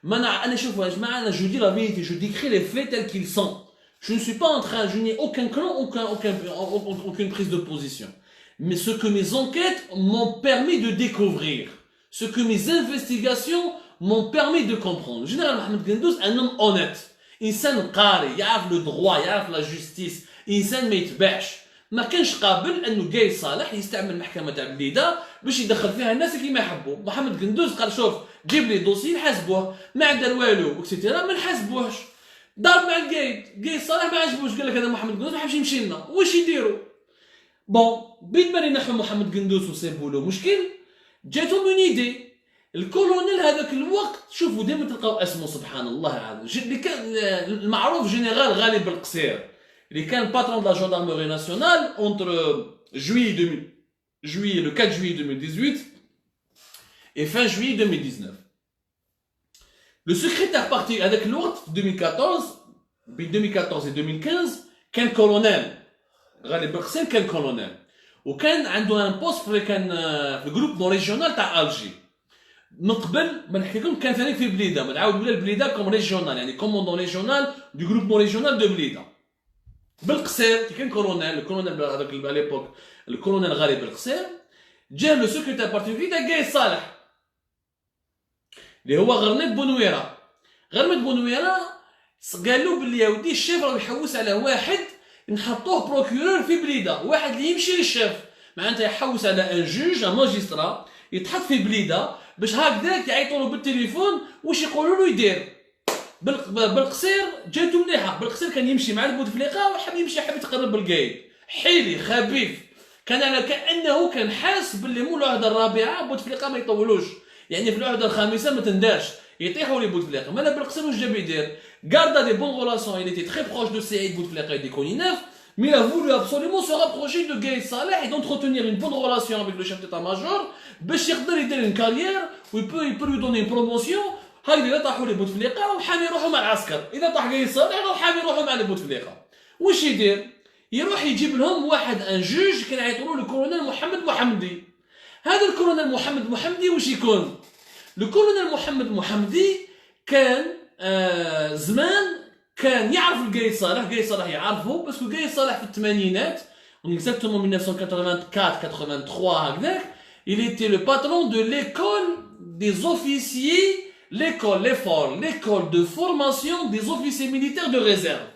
انا شوفوا يا جماعه انا جو دي لا فيريتي جو ديكري لي فيت tels qu'ils sont. Je ne suis pas en train, je n'ai aucun clan, aucune prise de position. Mais ce que mes enquêtes m'ont permis de découvrir, ce que mes investigations m'ont permis de comprendre. Le général Mohamed Gendouz, un homme honnête. إنسان قاري, يعرف le droit, يعرف la justice. إنسان ما يتباعش. ما كانش قابل انه جاي صالح يستعمل محكمه تاع بليده باش يدخل فيها الناس كيما يحبوا. محمد قندوز قال شوف جيب لي دوسي نحاسبوه، ما عنده والو اكسيتيرا ما نحاسبوهش. ضرب مع القايد، جاي صالح ما عجبوش قال لك هذا محمد قندوز ما حبش يمشي لنا، واش يديروا؟ بون بيد ما ينحوا محمد قندوز وسيبوا له مشكل، جاتهم اون ايدي. الكولونيل هذاك الوقت شوفوا دائما تلقاو اسمه سبحان الله العظيم اللي كان المعروف جنرال غالب القصير اللي كان patron de la gendarmerie nationale entre le 4 juillet 2018 et fin juillet 2019. Le secrétaire parti avec l'ordre 2014 et 2015 كان colonel غالب القصير كان colonel وكان عنده un poste في الجروب ريجيونال تاع الجي. من قبل ما نحكي لكم كان ثاني في بليده ما نعاود ولا البليده كوم ريجيونال يعني كوموندون ريجيونال دو جروب ريجيونال دو بليده. بالقصير كي كان الكولونيل هذاك على ليبوك الكولونيل غالب بالقصير جا لو سكرتير بارتيكولي تاع جاي صالح اللي هو غرنيط بونويره. غرنيط بونويره قال له باللي يا ودي الشيف راه يحوس على واحد نحطوه بروكيورور في بليده، واحد اللي يمشي للشيف معناتها يحوس على ان جوج ان ماجسترا يتحط في بليده باش هكذاك يعيطوا له بالتليفون واش يقولوا له يدير. بالقصير جاتو مليحه. بالقصير كان يمشي مع البوتفليقه وحب يمشي حب يتقرب بالقايد حيلي خبيث كان على كانه كان حاس باللي مو العهده الرابعه بوتفليقه ما يطولوش يعني في العهده الخامسه ما تنداش يطيحوا لي بوتفليقه. مالا بالقصير واش جاب يدير؟ garda des bonnes relations, il était très proche de Saïd Bouteflika et des Koninef, mais il a voulu absolument se rapprocher de Gaïd Saleh et d'entretenir une bonne relation avec le chef d'état-major باش يقدر يدير une carrière où il peut lui donner une promotion. هاكذا إذا طاحوا لي بوتفليقة راهم حامي يروحوا مع العسكر، إذا طاح جاي صالح راهم حامي يروحوا مع بوتفليقة. واش يدير؟ يروح يجيب لهم واحد ان جوج كان يعيطوا له الكولونيل محمد محمدي. هذا الكولونيل محمد محمدي واش يكون؟ الكولونيل محمد محمدي كان زمان كان يعرف القايد صالح، قايد صالح يعرفه باسكو قايد صالح في الثمانينات اكزاكتومون 1984-83 هكذاك il était le patron de l'école des officiers. L'école de formation des officiers militaires de réserve.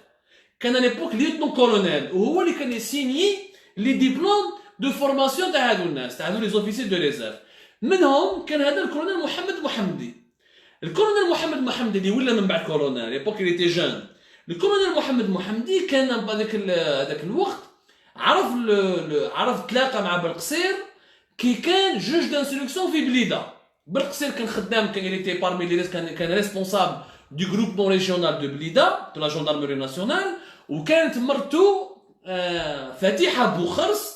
كان à l'époque lieutenant-colonel وهو اللي كان يسيني les diplômes de formation تاع هذو الناس تاع هذو les officiers de réserve. منهم كان هذا الكولونيل محمد محمدي. الكولونيل محمد محمدي اللي ولا من بعد كولونيل l'époque il était jeune. الكولونيل محمد محمدي كان هذاك الوقت عرف تلاقى مع بالقصير كي كان جوج دانسيلكسيون في بليده. بالقصير كان خدام كان il était parmi les كان responsable du groupement régional de Blida de la gendarmerie nationale وكانت مرته فاتحة بوخرس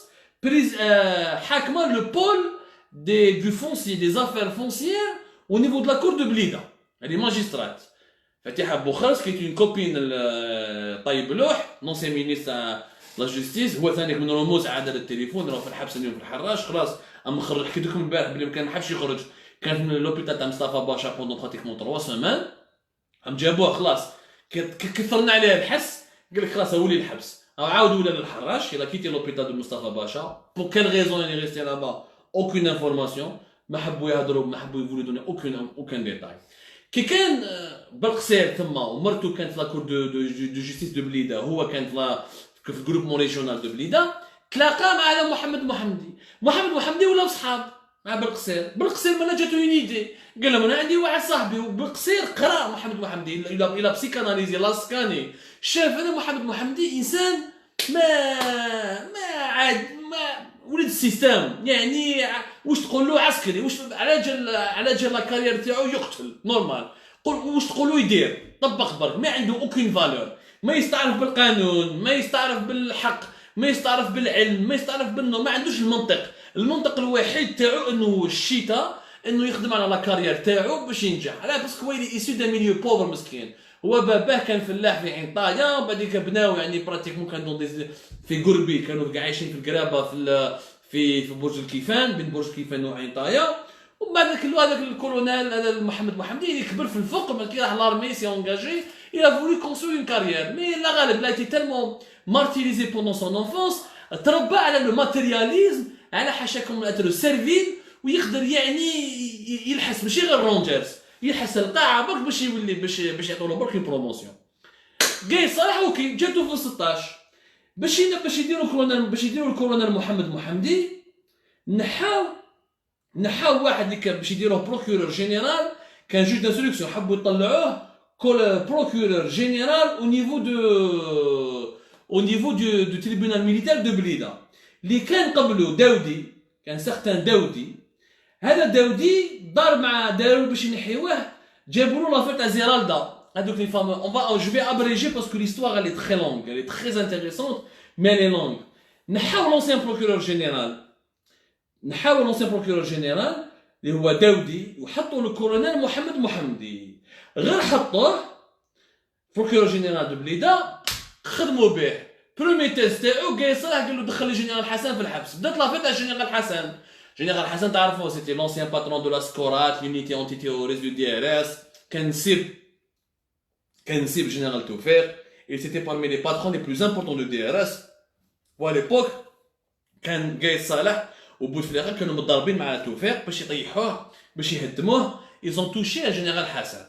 حاكمة le pôle du foncier des affaires foncières au niveau de la cour de Blida. Elle est magistrate. فاتحة بوخرس qui est une copine طيب لوح l'ancien ministre de la justice هو ثاني من رموز عادة التليفون راه في الحبس اليوم في الحراش خلاص اما خرج حكيت لكم امبارح بلي ما كان حبش يخرج كان في لوبيتال تاع مصطفى باشا بوندون براتيكمون 3 سيمان هم جابوه خلاص كثرنا عليه الحس قال لك خلاص ولي الحبس عاود ولا للحراش الى كيتي لوبيتال دو مصطفى باشا بور كيل ريزون يعني ريستي لابا اوكين انفورماسيون ما حبوا يهضروا ما حبوا يقولوا دوني اوكين ديتاي كي كان بالقصير ثم ومرته كانت لا كور دو جوستيس دو بليده هو كان في الجروب ريجيونال دو بليده تلاقى مع هذا محمد محمدي ولا صحاب مع بالقصير مالا جاتو اون ايدي قال لهم انا عندي واحد صاحبي وبالقصير قرا محمد محمدي الى بسيكاناليزي لاسكاني شاف انا محمد محمدي انسان ما عاد ما ولد السيستم يعني. واش تقول له عسكري، واش على جال لا كارير تاعو يقتل نورمال، واش تقول له يدير طبق برك، ما عنده اوكين فالور، ما يستعرف بالقانون، ما يستعرف بالحق، ما يستعرف بالعلم، ما يستعرف ما عندوش المنطق الوحيد تاعو انه الشتاء انه يخدم على لا كارير تاعو باش ينجح. علاه باسكو هو ايسو دا ميليو بوفر مسكين. هو باباه كان فلاح في عين طايا، بعديك بناو يعني براتيكمون كانوا في قربي، كانوا كاع عايشين في القرابه في برج الكيفان، بين برج الكيفان وعين طايا. ومن بعد هذاك الكولونيل هذا محمد محمدي اللي كبر في الفوق كي راح لارمي سي انجاجي، il a voulu construire une carrière mais la غالب il a été tellement martyrisé pendant son enfance، تربى على لو ماتيرياليزم، على حاشاكم اترو سيرفيل، ويقدر يعني يلحس ماشي غير رونجرز، يلحس القاعه برك باش يولي باش يعطوا له برك بروموسيون. جاي صالح اوكي جاتو في 16 باش يديروا الكولونيل محمد محمدي، نحاو واحد اللي كان باش يديروه بروكورور جينيرال، كان جوج دانستركسيون حبوا يطلعوه بروكورور جينيرال au niveau du tribunal militaire de بليده. اللي كان قبله داودي، كان سختان داودي، هذا داودي داروا باش ينحيوه، جابوا له لافير تاع زيرالدا. هذوك لي فام جو في ابريجي باسكو ليستوار elle est très longue, elle est très intéressante mais elle est longue. نحاو لونسيان بروكورور جينيرال اللي هو داودي، وحطوا له كولونيل محمد محمدي، غير حطوه بروكورور جينيرال دو بليده، خدموا به. برومي تيست تاعو جاي صالح قال له دخل لي جينيرال حسن في الحبس. بدات لافير تاع جينيرال حسن تعرفوه، سيتي لونسيان باترون دو لا سكورات، لونيتي انتي تيروريست دو دي ار اس، كان نسيب جينيرال توفيق. il était parmi les patrons les plus importants de DRS و ليبوك. كان جاي صالح وبوتفليقه كانوا متضاربين مع توفيق باش يطيحوه، باش يهدموه. ils ont touché à général Hassan.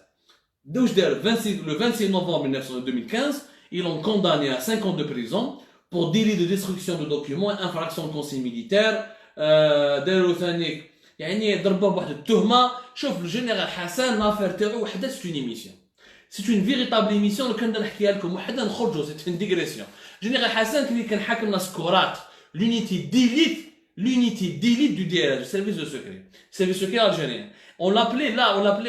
دوش دار le 26 novembre 2015 ils l'ont condamné à 5 ans de prison pour délit de destruction de documents, infraction de conseil militaire. داروا ثاني يعني ضربوه بواحد التهمه. شوف الجنرال حسن لافير تاعو وحده سي اون ايميسيون، سي اون فيريتابل ايميسيون. لو كان نحكيها لكم وحده نخرجوا سي اون ديغريسيون. جنرال حسن كان حاكم لا سكورات، l'unité d'élite du DRS, du service secret algérien. On l'appelait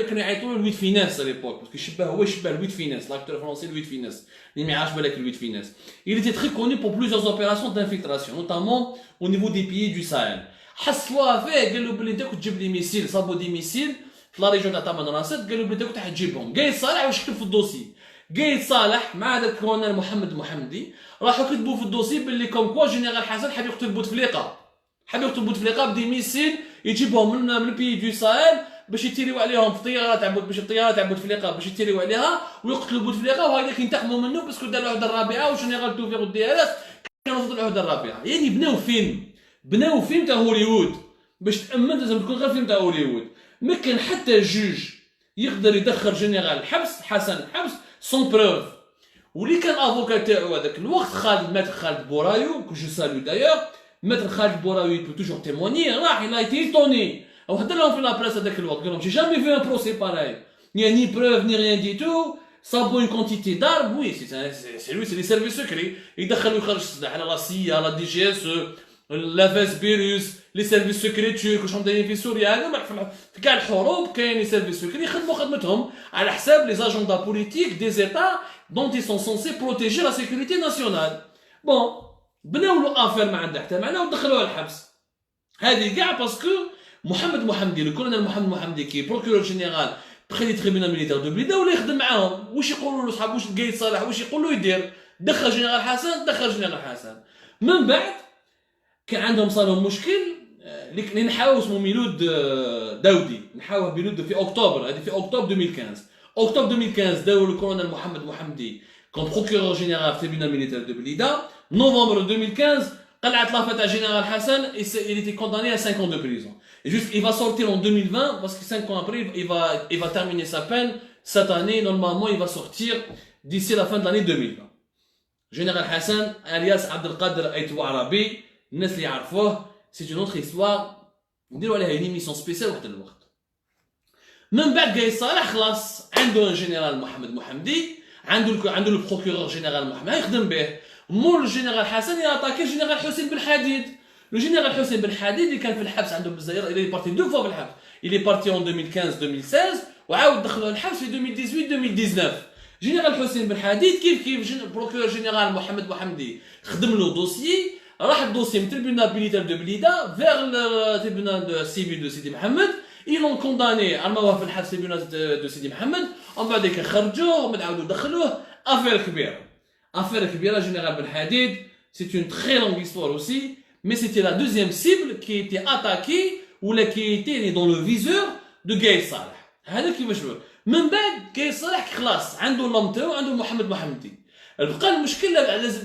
كانوا يعيطوا له لويد فيناس à l'époque parce que هو يشبه لويد فيناس، l'acteur français Louis de Funès. اللي ما يعرفش بالك Louis de Funès. Il était très connu pour plusieurs opérations d'infiltration, notamment au niveau des pays du Sahel. حصلوها فيه قال له بلي انت كنت تجيب لي ميسيل، صابوا دي ميسيل في لا ريجون تاع تمن راست، قال له بلي انت كنت حتجيبهم. جاي صالح واش كتب في الدوسي، جاي صالح مع هذا الكولونيل محمد محمدي راحوا كتبوا في الدوسي باللي كوم كوا جينيرال حسن حاب يقتل بوتفليقه بدي ميسيل يجيبهم من البي دو ساهل باش يتيريو عليهم في الطياره تاع بوتفليقه باش يتيريو عليها ويقتلوا بوتفليقه، وهذاك ينتقموا منه باسكو دار العهده الرابعه وجينيرال توفيق والدي ار اس كانوا ضد العهده الرابعه. يعني بناو فيلم تاع هوليوود باش تامن لازم تكون غير فيلم تاع هوليوود. ما كان حتى جوج يقدر يدخل جينيرال الحبس حسن الحبس سون بروف. واللي كان افوكا تاعو هذاك الوقت ماتر خالد بورايو كو جو سالو دايوغ. ماتر خالد بورايو يبو توجور تيموني، راح il a été étonné وهضر لهم في لا بريس هذاك الوقت قال لهم جي جامي في ان بروسي باراي، ni preuve ni rien du tout، صابوا une quantité d'armes. oui c'est lui c'est les services secrets يدخل ويخرج السلاح على لا سي على دي جي اس لا فاس بيروس لي سيرفيس سكري تورك واش دايرين في سوريا. هذا في كاع الحروب كاين لي سيرفيس سكري يخدموا خدمتهم على حساب لي اجوندا بوليتيك دي زيتا دونت ils sont censés protéger la sécurité nationale. بون بناو له افير ما عندها حتى معنى ودخلوه الحبس. هذه كاع باسكو محمد محمدي الكولونيل محمد محمدي كي بروكورور جينيرال بخي تريبيونال ميليتير دو بليده ولا يخدم معاهم. واش يقولوا له صحاب واش القايد صالح واش يقول له يدير؟ دخل جينيرال حسن. من بعد كان عندهم صاروا مشكل اللي نحاو اسمه ميلود داودي، نحاوه ميلود في اكتوبر. هذه في اكتوبر 2015 داو الكولونيل محمد محمدي كون بروكورور جينيرال في تريبيونال ميليتير دو بليده. نوفمبر 2015 قلعت لافا تاع جينيرال حسن il était condamné à 5 ans de prison. Et juste il va sortir en 2020 parce que 5 ans après il va terminer sa peine cette année. Normalement il va sortir d'ici la fin de l'année 2020. Général Hassan alias Abdelkader Aïtou Arabi الناس اللي يعرفوه سي اون اوتر هيستوار نديروا عليها ايميسيون سبيسيال وقت الوقت. من بعد جاي صالح خلاص عنده ان جينيرال محمد محمدي، عنده البروكورور جينيرال محمد يخدم به. مول الجنرال حسن ياتاكي الجنرال حسين بن حديد. لو جنرال حسين بن حديد اللي كان في الحبس عنده بزاف، il est parti 2 fois في الحبس. Il est parti en 2015 2016 وعاود دخلوه الحبس في 2018 2019. جنرال حسين بن حديد كيف بروكور جنرال محمد بوحمدي خدم له دوسيي، راح الدوسيي من تريبيونال ميليتير دو بليده فيغ تريبيونال سيفيل دو سيدي محمد. ils l'ont condamné عملوها في الحبس تريبيونال دو سيدي محمد، ومن بعد خرجوه ومن عاودوا دخلوه. افير كبيره، افير كبيره. جنرال بن حديد c'est une très longue histoire aussi, mais c'était la deuxième cible qui était attaquée ou qui était dans le viseur de Gaël Saleh. هذا كيفاش من بعد Gaël Saleh خلاص عنده لامته وعنده محمد محمدي. بقى المشكل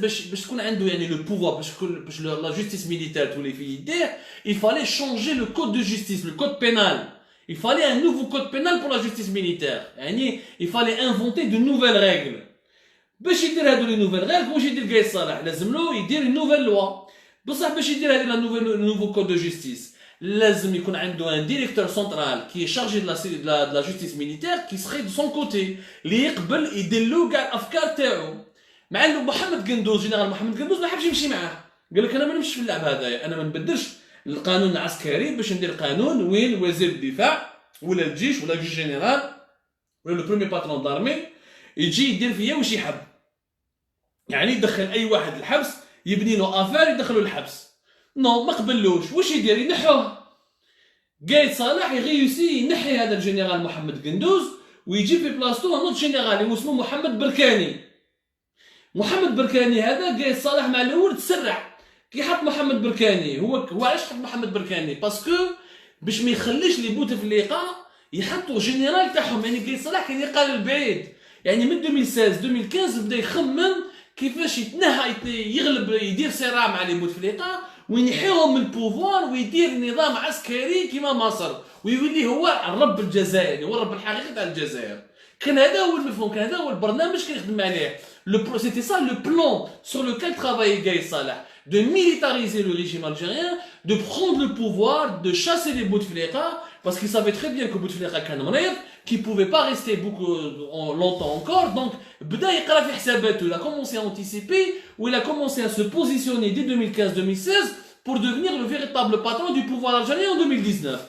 باش تكون عنده يعني لو بوفوار باش لا جوستيس ميليتير تولي في يديه. il fallait changer le code de justice, le code pénal. il fallait un nouveau code pénal pour la justice militaire. يعني il fallait inventer de nouvelles règles. باش يدير هادو لي نوفيل ريغل واش يدير Gaël Saleh؟ لازم له يدير نوفيل لوا. بصح باش يدير هذه لا نوفو كود دو جوستيس لازم يكون عنده ان ديريكتور سنترال كي شارجي دو لا جوستيس ميليتير كي سخي دو سون كوتي اللي يقبل يدير له كاع الافكار تاعو. مع انه محمد قندوز جنرال محمد قندوز ما حبش يمشي معاه، قال لك انا ما نمشيش في اللعب هذايا، انا ما نبدلش القانون العسكري باش ندير قانون وين وزير الدفاع ولا الجيش ولا الجيش جنرال ولا لو بروميي باترون دارمي يجي يدير فيا واش يحب. يعني يدخل اي واحد الحبس يبني له افير يدخلوا الحبس. نو ما قبلوش، واش يدير؟ ينحوه. Gaël Saleh يغيوسي ينحي هذا الجنرال محمد قندوز ويجي في بلاصتو نوت جنرال اللي اسمه محمد بركاني. محمد بركاني هذا Gaël Saleh مع الاول تسرع كي حط محمد بركاني. هو علاش حط محمد بركاني؟ باسكو باش ما يخليش لي بوتفليقه يحطوا جنرال تاعهم. يعني Gaël Saleh كان يقال البعيد، يعني من 2016 2015 بدا يخمم كيفاش يتنهى يغلب يدير صراع مع لي بوتفليقه وينحيهم من البوفوار ويدير نظام عسكري كيما مصر ويولي هو الرب الجزائري، هو الرب الحقيقي تاع الجزائر. كان هذا هو المفهوم، كان هذا هو البرنامج كان يخدم عليه. C'était ça le plan sur lequel travaillait Gaël Saleh, de militariser le régime algérien, de prendre le pouvoir, de chasser les Bouteflika, parce qu'il savait très bien que Bouteflika كان مريض, qui ne pouvait pas rester longtemps encore. Donc بدا يقرا في حساباته. Il a commencé à anticiper, ou il a commencé à se positionner dès 2015-2016 pour devenir le véritable patron du pouvoir algérien en 2019.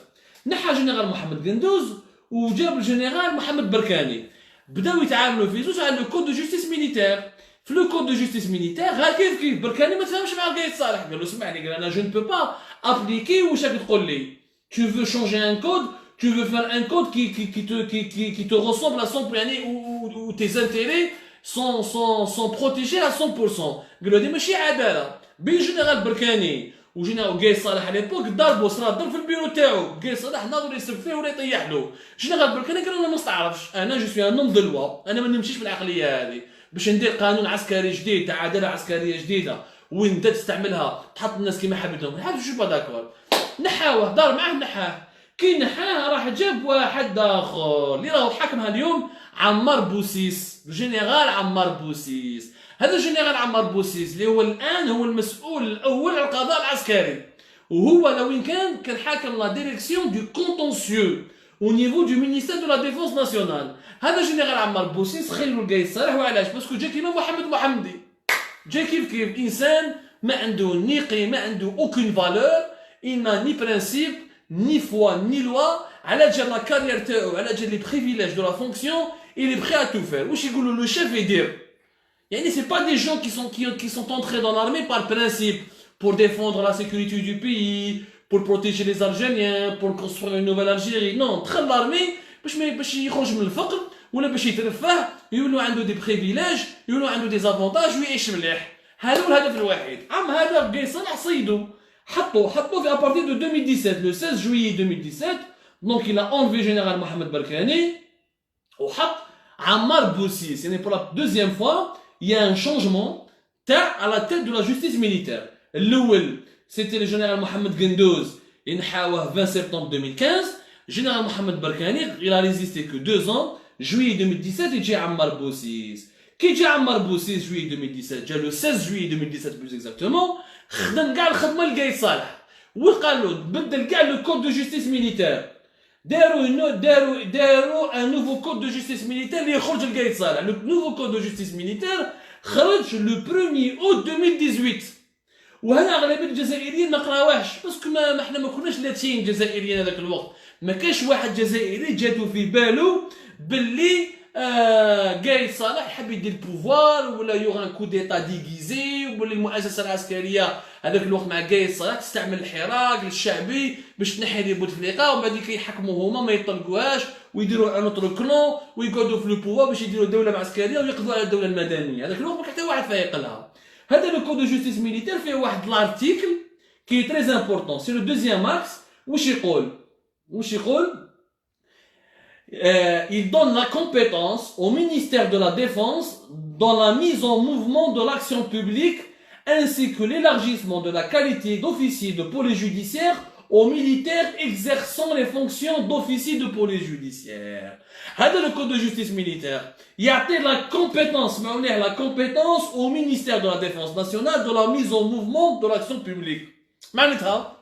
نحى جنرال محمد قندوز وجاب الجنرال محمد بركاني. بداو يتعاملوا في زوج على لو كود دو جوستيس ميليتير. في لو كود دو جوستيس ميليتير غير كيف بركاني ما تفهمش مع Gaël Saleh. قال له اسمعني، قال انا جو نبو با ابليكي واش راك تقول لي. Tu veux changer un code, tu veux faire un code qui te ressemble à 100%, يعني où tes intérêts sont protégés à 100%. قال له هذه ماشي عداله. بين جنرال بركاني وجينا Gaël Saleh على ليبوك ضربوا صرا ضرب في البيرو تاعو. Gaël Saleh ناظر يسب فيه ولا يطيح له. جنرال بركاني قال انا ما نستعرفش، انا جو سوي ان نوم دو لوا، انا ما نمشيش بالعقليه هذه باش ندير قانون عسكري جديد تاع عداله عسكريه جديده وين انت تستعملها تحط الناس كيما حبيتهم. ما حبش با داكور. نحاوه دار معاه نحاه. كي نحاه راح جاب واحد اخر اللي راهو حاكمها اليوم عمار بوسيس، الجنرال عمار بوسيس. هذا الجنرال عمار بوسيس اللي هو الان هو المسؤول الاول على القضاء العسكري، وهو لو كان حاكم لا ديريكسيون دو كونتونسيو au niveau du ministère de la défense nationale. هذا جنرال عمار بوسيس خيروا Gaël Saleh. وعلاش؟ باسكو جا كيما محمد محمدي، جا كيف انسان ما عنده ني قيمه، ما عنده aucune valeur, il n'a ni principe ni foi ni loi. على جال لا كارير تاعو، على جال لي بريفيليج دو لا فونكسيون، il est prêt à tout faire. واش يقولوا لو شيف يدير. يعني c'est pas des gens qui sont entrés dans l'armée par principe pour défendre la sécurité du pays, pour protéger les Algériens, pour construire une nouvelle Algérie. Non, دخل l'armée باش يخرج من الفقر ولا باش يترفه، يولوا عنده دي بريفيليج، يولوا عنده دي زافونتاج ويعيش مليح. هذا هو الهدف الوحيد. هذا Gaël Saleh صيدو حطوه في à partir de 2017 le 16 juillet 2017. donc il a enlevé général Mohamed Barkhane وحط عمار بوسيس. يعني pour la deuxième fois il y a un changement à la tête de la justice militaire. الاول c'était le général Mohamed Guendouz, ينحاوه 20 septembre 2015. général Mohamed Barkhane il a résisté que 2 ans. juillet 2017 يجي عمار بوسيس. كي يجي عمار بوسيس juillet 2017 جا le 16 juillet 2017 plus exactement. خدم كاع الخدمه لGaël Saleh وقال له بدل كاع لو كود دو جوستيس ميليتير. داروا ان نوفو كود دو جوستيس ميليتير اللي يخرج لGaël Saleh. لو نوفو كود دو جوستيس ميليتير خرج لو 1 août 2018. وهنا اغلبيه الجزائريين ما قراوهش باسكو ما احنا ما كناش لاتين جزائريين هذاك الوقت. ما كاش واحد جزائري جاتو في بالو باللي قايد صالح حب يدير البوفوار ولا يوغ ان كو ديتا ديغيزي، ولا المؤسسه العسكريه هذاك الوقت مع قايد صالح تستعمل الحراك الشعبي باش تنحي لي بوتفليقه، ومن بعد يحكموا هما ما يطلقوهاش ويديروا ان اوتر كلون ويقعدوا في لو بوفوار باش يديروا دوله عسكريه ويقضوا على الدوله المدنيه. هذاك الوقت ما كان حتى واحد فايق لها. هذا لو كود دو جوستيس ميليتير فيه واحد لارتيكل كي تري امبورطون سي لو دوزيام ماركس. واش يقول؟ Il donne la compétence au ministère de la Défense dans la mise en mouvement de l'action publique ainsi que l'élargissement de la qualité d'officier de police judiciaire aux militaires exerçant les fonctions d'officier de police judiciaire. هذا le code de justice militaire يعطي la compétence la compétence au ministère de la Défense nationale de la mise en mouvement de l'action publique. معناتها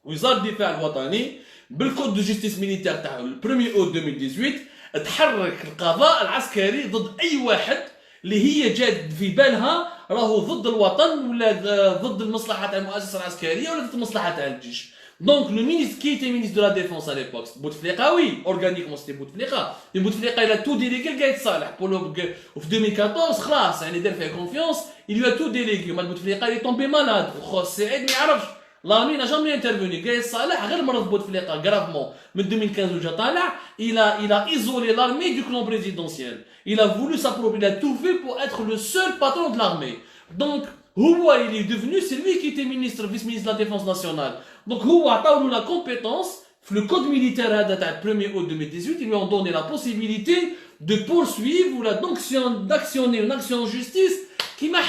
وزارة الدفاع الوطني بالكود دو جوستيس ميليتير تاع 1 août 2018 تحرك القضاء العسكري ضد اي واحد اللي هي جات في بالها راهو ضد الوطن ولا ضد المصلحه تاع المؤسسه العسكريه ولا ضد المصلحه تاع الجيش. دونك لو مينيستر كي تي مينيستر دو لا ديفونس على ليبوك بوتفليقه وي اورغانيكمون سيتي بوتفليقه. بوتفليقه الى تو ديليغي لقايد صالح وفي 2014 خلاص يعني دار فيه كونفيونس il lui a tout délégué. مال بوتفليقه اللي طومبي مالاد وخو السعيد ما يعرفش l'armée n'a jamais intervenu. قايد صالح غير مرض بوتفليقه gravement من 2015 وجا طالع. il a isolé l'armée du clan présidentiel. Il a voulu s'approprier, il a tout fait pour être le seul patron de l'armée. Donc هو il est devenu celui qui était ministre vice-ministre de la défense nationale. Donc هو عطاولو la compétence في le code militaire هذا تاع 1 août 2018. Ils lui ont donné la possibilité de poursuivre ou d'actionner une action en justice كيما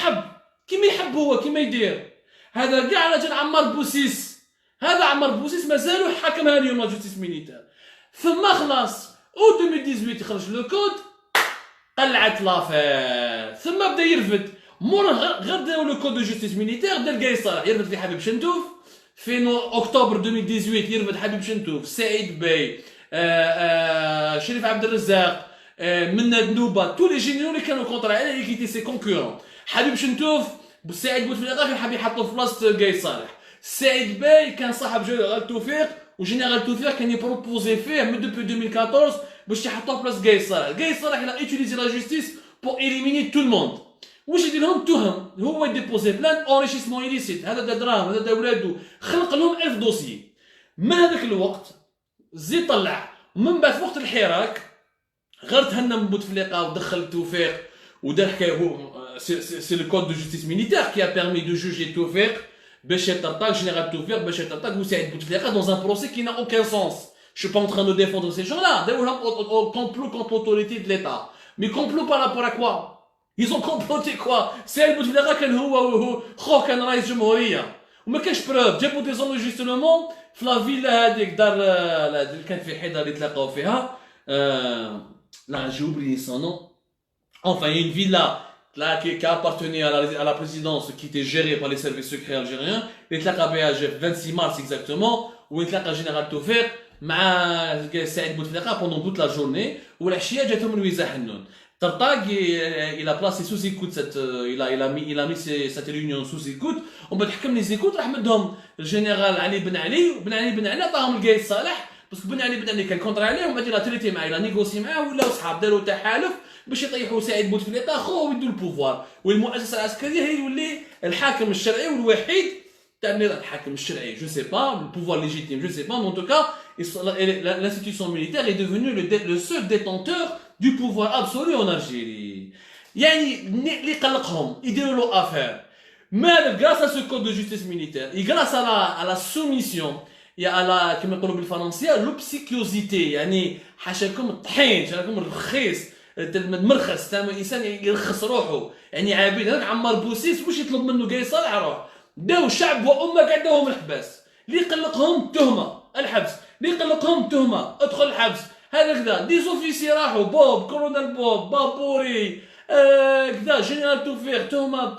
يحب هو كيما يدير. هذا كاع على جال عمار بوسيس. هذا عمار بوسيس مازالو حاكمها اليوم لا جوستيس ميليتير. ثم خلاص او 2018 خرج لو كود قلعت لافير. ثم بدا يرفد مور غير داو لو كود دو جوستيس ميليتير بدا قايد صالح يرفد في حبيب شنتوف في اكتوبر 2018 يرفد حبيب شنتوف سعيد باي شريف عبد الرزاق مناد نوبه تو لي جينيرو اللي كانوا كونتر عليه كي تي سي كونكورون. حبيب شنتوف سعيد بوتفليقه كان حاب يحطو في بلاصه قايد صالح. سعيد باي كان صاحب جنرال توفيق وجنرال توفيق كان يبروبوزي فيه من دوبي 2014 باش يحطوه في بلاصه قايد صالح. قايد صالح il a utilisé la justice pour éliminer tout le monde. واش يدير لهم تهم هو يديبوزي بلان اوريشيسمون إليسيت. هذا دا دراهم هذا دا ولادو خلق لهم 1000 دوسي. من هذاك الوقت زيد طلع ومن بعد في وقت الحراك غير تهنى من بوتفليقه ودخل توفيق ودار حكايه. C'est le code de justice militaire qui a permis de juger Toufik, Béchet Tartak, général Toufik, Béchet Tartak ou Saïd Bouteflika dans un procès qui n'a aucun sens. Je suis pas en train de défendre ces gens-là. D'ailleurs, complot contre l'autorité de l'État. Mais complot par rapport à quoi? Ils ont comploté quoi? Saïd Bouteflika كان هو كان رئيس جمهورية. وما كاش بروف. جابوا دي زونجسترمون في لا فيلا هذيك دار اللي كان في حيدر اللي تلاقاو فيها. لا j'ai oublié son nom. Enfin, il y a une villa là qui appartenait à la présidence qui était gérée par les services secrets algériens. Il était à BAG 26 mars exactement où il était à général Toufik مع سعيد بوتفليقه pendant toute la journée والعشيه جاتهم الوزا حنون. Tartak il a placé sous écoute il a mis cette réunion sous écoute ومن بعد حكم لي زيكوت راح مدهم الجنرال علي بن علي وبن علي بن علي عطاهم القايد صالح باسكو بن علي بن علي كان كونتر عليه ومن بعد لا تريتي معاه لا نيغوسي معاه ولا صحاب داروا تحالف باش يطيحوا سعيد بوتفليقه خوه ويدوا البوفوار والمؤسسه العسكريه هي يولي الحاكم الشرعي والوحيد تاع النظام الحاكم الشرعي. جو سي با البوفوار ليجيتيم جو سي با مون توكا l'institution militaire est devenue le seul détenteur du pouvoir absolu en Algérie. يعني اللي قلقهم يديروا له افير. ماذا grâce à ce code de justice militaire et grâce à la soumission يا على كما يقولوا بالفرنسيه لوبسيكيوزيتي يعني حاشاكم الطحين حاشاكم الرخيص المرخص تاع الانسان يرخص روحه يعني عبيد. هذاك عمار بوسيس واش يطلب منه قايد صالح روح داو شعب وامه قعدوهم الحباس. اللي يقلقهم تهمه الحبس اللي يقلقهم تهمه ادخل الحبس. هذا كذا دي زوفيسي راحوا بوب كولونيل بوب بابوري كذا جنرال توفيق تهمه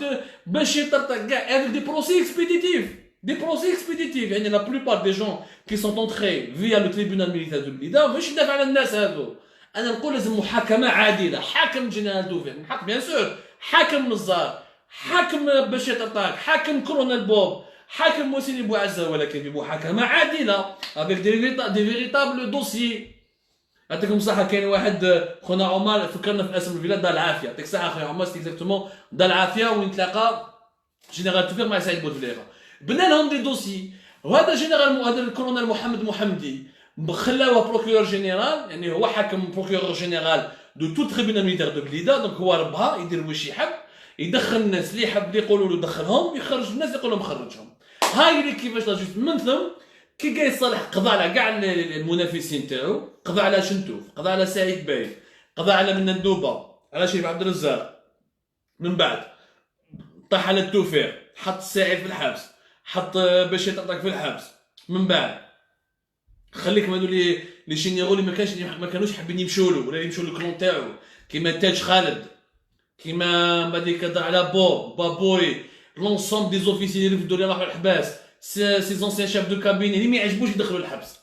باش يطرطق كاع هذوك دي بروسي اكسبيديتيف. Des procès expéditifs يعني la plupart des gens qui sont entrés via le tribunal militaire de Blida مش ندافع على الناس هذو. انا نقول لازم محاكمه عادله. حاكم جنرال توفيق حق بيان سور حاكم نزار، حاكم بشير طرطاق، حاكم كولونيل بوب، حاكم موسيني بوعزة، ولكن بمحاكمة عادلة افيك دي فيريتابل دوسيي. يعطيكم الصحة. كاين واحد خونا عمر فكرنا في اسم الفيلا دار العافية. يعطيك الصحة خويا عمر، سي اكزاكتومون دار العافية وين تلاقى جنرال توفيق مع سعيد بوتفليقة. بنا لهم دي دوسي، وهذا جنرال هذا الكولونيل محمد محمدي خلاوه بروكيور جينيرال، يعني هو حاكم بروكيور جينيرال دو تو تريبيونال ميليتير دو بليده. دونك هو ربها يدير واش يحب، يدخل الناس اللي يحب اللي يقولوا له دخلهم، يخرج الناس يقول لهم خرجهم. هاي اللي كيفاش لا جوست. من ثم كي قايس صالح قضى على كاع المنافسين تاعو، قضى على شنتوف، قضى على سعيد باي، قضى على من النوبه، على شريف عبد الرزاق. من بعد طاح على التوفيق، حط الساعي في الحبس، حط بشير طرطاق في الحبس. من بعد خليك هادو لي شينيغو اللي ما كانوش حابين يمشوا له ولا يمشوا للكلون تاعو، كيما تاج خالد، كيما بعد كدر على بابوي، لونسومبل دي زوفيسير اللي في الدنيا راحوا الحباس، سي زونسيان شاف دو كابين اللي ما يعجبوش يدخلوا الحبس.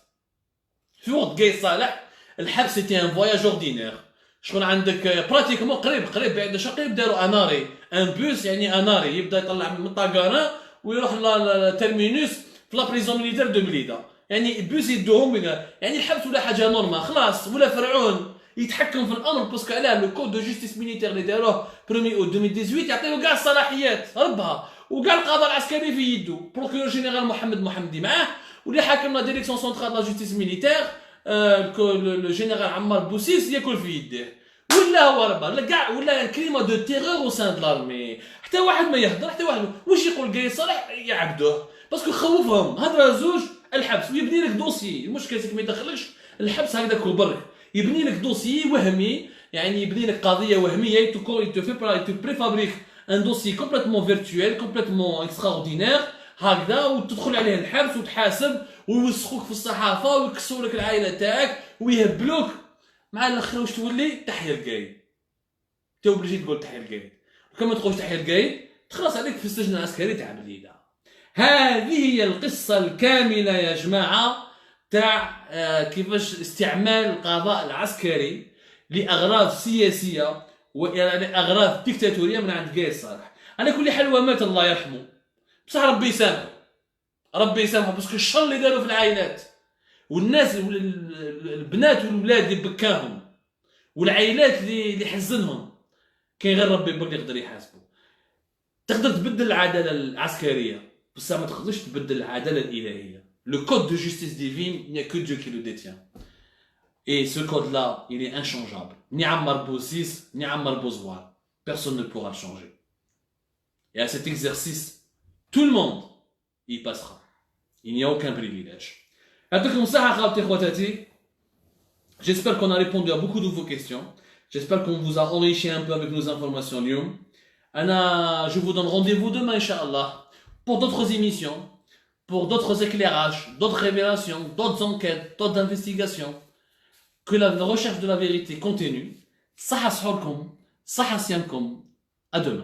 في وقت قايس صالح الحبس سيتي ان فواياج اوردينير. شكون عندك براتيكمون قريب بعد قريب داروا اناري ان بوس، يعني اناري يبدا يطلع من طاقانا ويروح للترمينوس في لا بريزون ميليتير دو بليده. يعني بوس يدوهم، يعني الحبس ولا حاجه نورمال خلاص، ولا فرعون يتحكم في الامر باسكو علاه لو كود دو جوستيس ميليتير اللي داروه 1 اوت 2018 يعطيو كاع الصلاحيات ربها، وكاع القضاء العسكري في يدو. بروكيور جينيرال محمد محمدي معاه، واللي حاكم لا ديريكسيون سونترال لا جوستيس ميليتير لو جينيرال عمار بوسيس ياكل في يديه، ولا هو ربها كاع، ولا كلمه دو تيغور او سان دلارمي. حتى واحد ما يهضر، حتى واحد واش يقول قايس صالح يعبدوه باسكو خوفهم. هضره زوج الحبس ويبني لك دوسي. المشكل سيك ما يدخلكش الحبس هكذاك وبرك، يبني لك دوسي وهمي، يعني يبني لك قضيه وهميه، يتو بريفابريك ان دوسي كومبليتمون فيرتويل كومبليتمون اكستراوردينير هكذا، وتدخل عليه الحبس وتحاسب ويوسخوك في الصحافه ويكسروا لك العائله تاعك ويهبلوك. مع الاخر واش تولي؟ تحيا القايد. انت اوبليجي تقول تحيا القايد، وكما ما تقولش تحيا القايد تخلص عليك في السجن العسكري تاع بليده. هذه هي القصه الكامله يا جماعه تاع كيفاش استعمال القضاء العسكري لاغراض سياسيه ولاغراض ديكتاتوريه من عند قايس صالح. على كل حال هو مات الله يرحمه، بصح ربي يسامحه، ربي يسامحه، باسكو الشر اللي داروا في العائلات والناس البنات والولاد اللي بكاهم والعائلات اللي حزنهم، كاين غير ربي برك يقدر يحاسبه. تقدر تبدل العداله العسكريه بصح ما تقدرش تبدل العداله الالهيه. Le code de justice divine, il n'y a que Dieu qui le détient. Et ce code-là, il est inchangeable. Ni Ammar Bousis, ni Ammar Bouzouar. Personne ne pourra le changer. Et à cet exercice, tout le monde y passera. Il n'y a aucun privilège. J'espère qu'on a répondu à beaucoup de vos questions. J'espère qu'on vous a enrichi un peu avec nos informations. Je vous donne rendez-vous demain, Inch'Allah, pour d'autres émissions, pour d'autres éclairages, d'autres révélations, d'autres enquêtes, d'autres investigations. Que la recherche de la vérité continue. Saha sahurkum, saha siamkum. À demain.